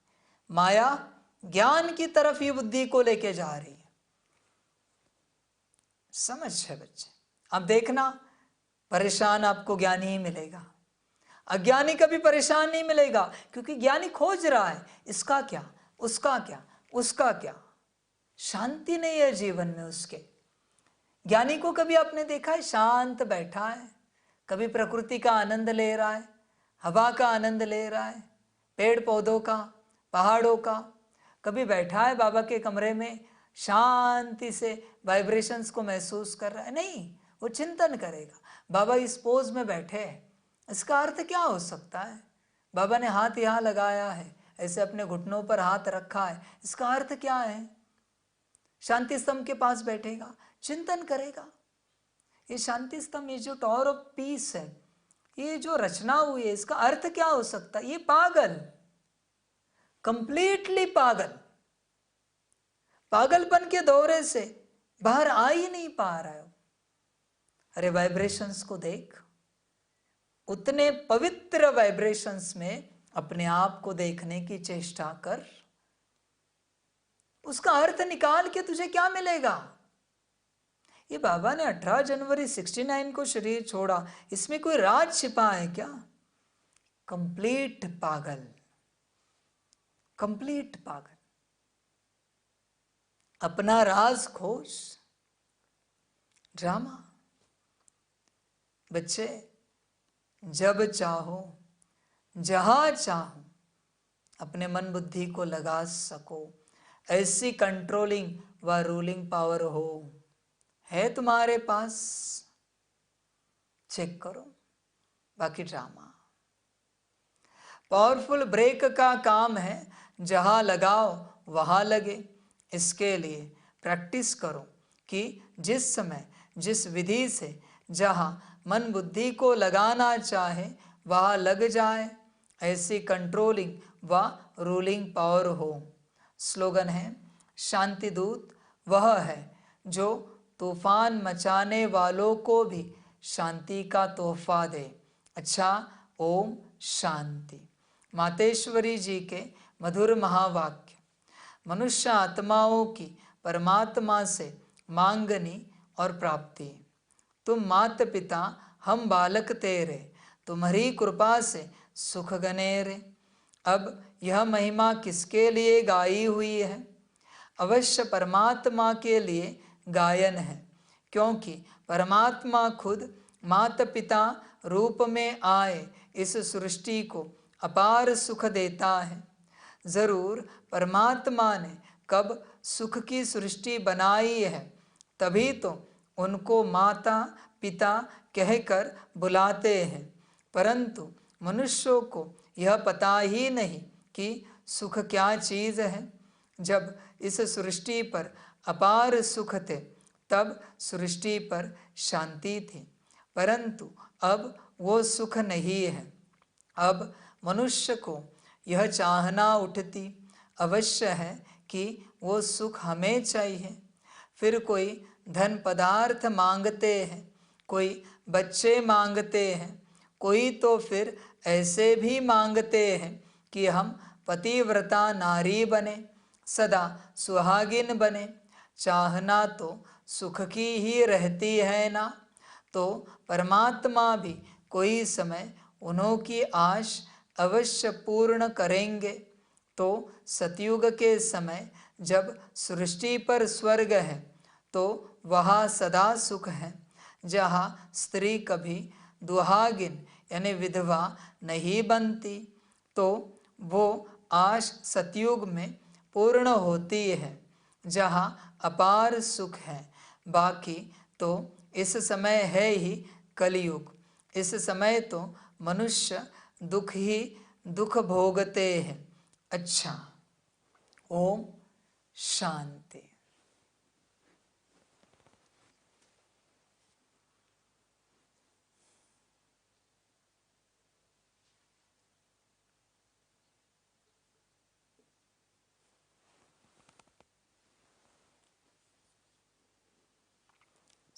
माया ज्ञान की तरफ ही बुद्धि को लेके जा रही है। समझ है बच्चे? अब देखना, परेशान आपको ज्ञानी ही मिलेगा, अज्ञानी कभी परेशान नहीं मिलेगा। क्योंकि ज्ञानी खोज रहा है, इसका क्या, उसका क्या, उसका क्या। शांति नहीं है जीवन में उसके। ज्ञानी को कभी आपने देखा है शांत बैठा है? कभी प्रकृति का आनंद ले रहा है, हवा का आनंद ले रहा है, पेड़ पौधों का, पहाड़ों का। कभी बैठा है बाबा के कमरे में, शांति से वाइब्रेशंस को महसूस कर रहा है? नहीं, वो चिंतन करेगा। बाबा इस पोज में बैठे हैं, इसका अर्थ क्या हो सकता है? बाबा ने हाथ यहाँ लगाया है, ऐसे अपने घुटनों पर हाथ रखा है, इसका अर्थ क्या है? शांति स्तंभ के पास बैठेगा, चिंतन करेगा। ये शांति स्तंभ, ये जो टॉवर ऑफ पीस है, ये जो रचना हुई है, इसका अर्थ क्या हो सकता है? ये पागल, कंप्लीटली पागल, पागलपन के दौरे से बाहर आ ही नहीं पा रहा है। अरे वाइब्रेशंस को देख, उतने पवित्र वाइब्रेशंस में अपने आप को देखने की चेष्टा कर। उसका अर्थ निकाल के तुझे क्या मिलेगा? ये बाबा ने 18 जनवरी 69 को शरीर छोड़ा, इसमें कोई राज छिपा है क्या? कंप्लीट पागल, कंप्लीट पागल। अपना राज खोज। ड्रामा बच्चे, जब चाहो, जहां चाहो, अपने मन बुद्धि को लगा सको, ऐसी कंट्रोलिंग व रूलिंग पावर हो, है तुम्हारे पास। चेक करो, बाकी ड्रामा। पावरफुल ब्रेक का काम है, जहां लगाओ वहां लगे। इसके लिए प्रैक्टिस करो कि जिस समय जिस विधि से जहां मन बुद्धि को लगाना चाहे वहां लग जाए। ऐसी कंट्रोलिंग व रूलिंग पावर हो। स्लोगन है, शांति दूत वह है जो तूफान मचाने वालों को भी शांति का तोहफा दे। अच्छा, ओम शांति। मातेश्वरी जी के मधुर महावाक्य। मनुष्य आत्माओं की परमात्मा से मांगनी और प्राप्ति। तुम मात पिता हम बालक तेरे, तुम्हारी कृपा से सुख गनेरे। अब यह महिमा किसके लिए गाई हुई है? अवश्य परमात्मा के लिए गायन है, क्योंकि परमात्मा खुद माता पिता रूप में आए इस सृष्टि को अपार सुख देता है। जरूर परमात्मा ने कब सुख की सृष्टि बनाई है, तभी तो उनको माता पिता कहकर बुलाते हैं। परंतु मनुष्यों को यह पता ही नहीं कि सुख क्या चीज है। जब इस सृष्टि पर अपार सुख थे, तब सृष्टि पर शांति थी, परंतु अब वो सुख नहीं है। अब मनुष्य को यह चाहना उठती अवश्य है कि वो सुख हमें चाहिए। फिर कोई धन पदार्थ मांगते हैं, कोई बच्चे मांगते हैं, कोई तो फिर ऐसे भी मांगते हैं कि हम पतिव्रता नारी बने, सदा सुहागिन बने। चाहना तो सुख की ही रहती है ना। तो परमात्मा भी कोई समय उन्हों की आश अवश्य पूर्ण करेंगे। तो सतयुग के समय जब सृष्टि पर स्वर्ग है, तो वहाँ सदा सुख है, जहाँ स्त्री कभी दुहागिन यानी विधवा नहीं बनती। तो वो आश सतयुग में पूर्ण होती है, जहाँ अपार सुख है। बाकी तो इस समय है ही कलयुग। इस समय तो मनुष्य दुख ही दुख भोगते हैं। अच्छा, ओम शांति।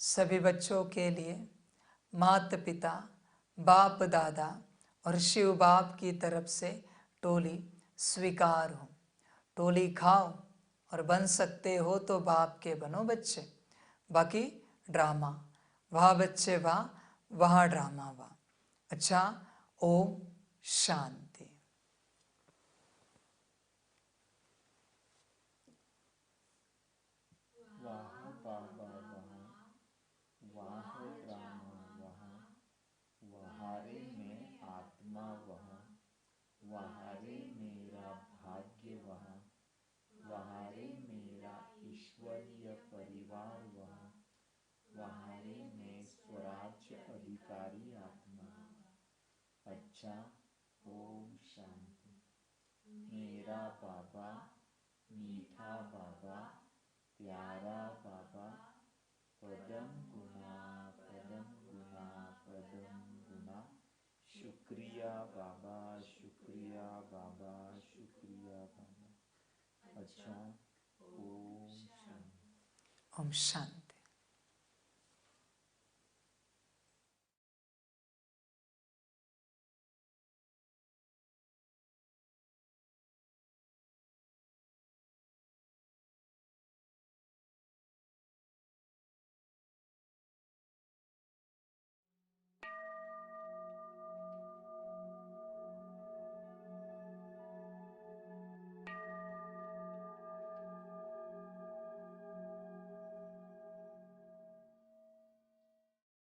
सभी बच्चों के लिए माता पिता, बाप दादा और शिव बाप की तरफ से टोली स्वीकार हो। टोली खाओ और बन सकते हो तो बाप के बनो बच्चे। बाकी ड्रामा, वाह बच्चे वाह, वहाँ ड्रामा वाह। अच्छा, ओम शांति। वाह बाबा वहाँ, वाह ड्रामा वहाँ, वहारे में आत्मा वहाँ, वहारे मेरा भाग्य वहाँ, वहारे मेरा ईश्वरीय परिवार वहाँ, वहारे में स्वराज्य अधिकारी आत्मा। अच्छा, ओम शांति। मेरा बाबा, मीठा बाबा, प्यारा बाबा, पदम गुना पदम गुना पदम गुना। शुक्रिया बाबा, शुक्रिया बाबा, शुक्रिया बाबा। अच्छा, ओम शांति। ओम शांति।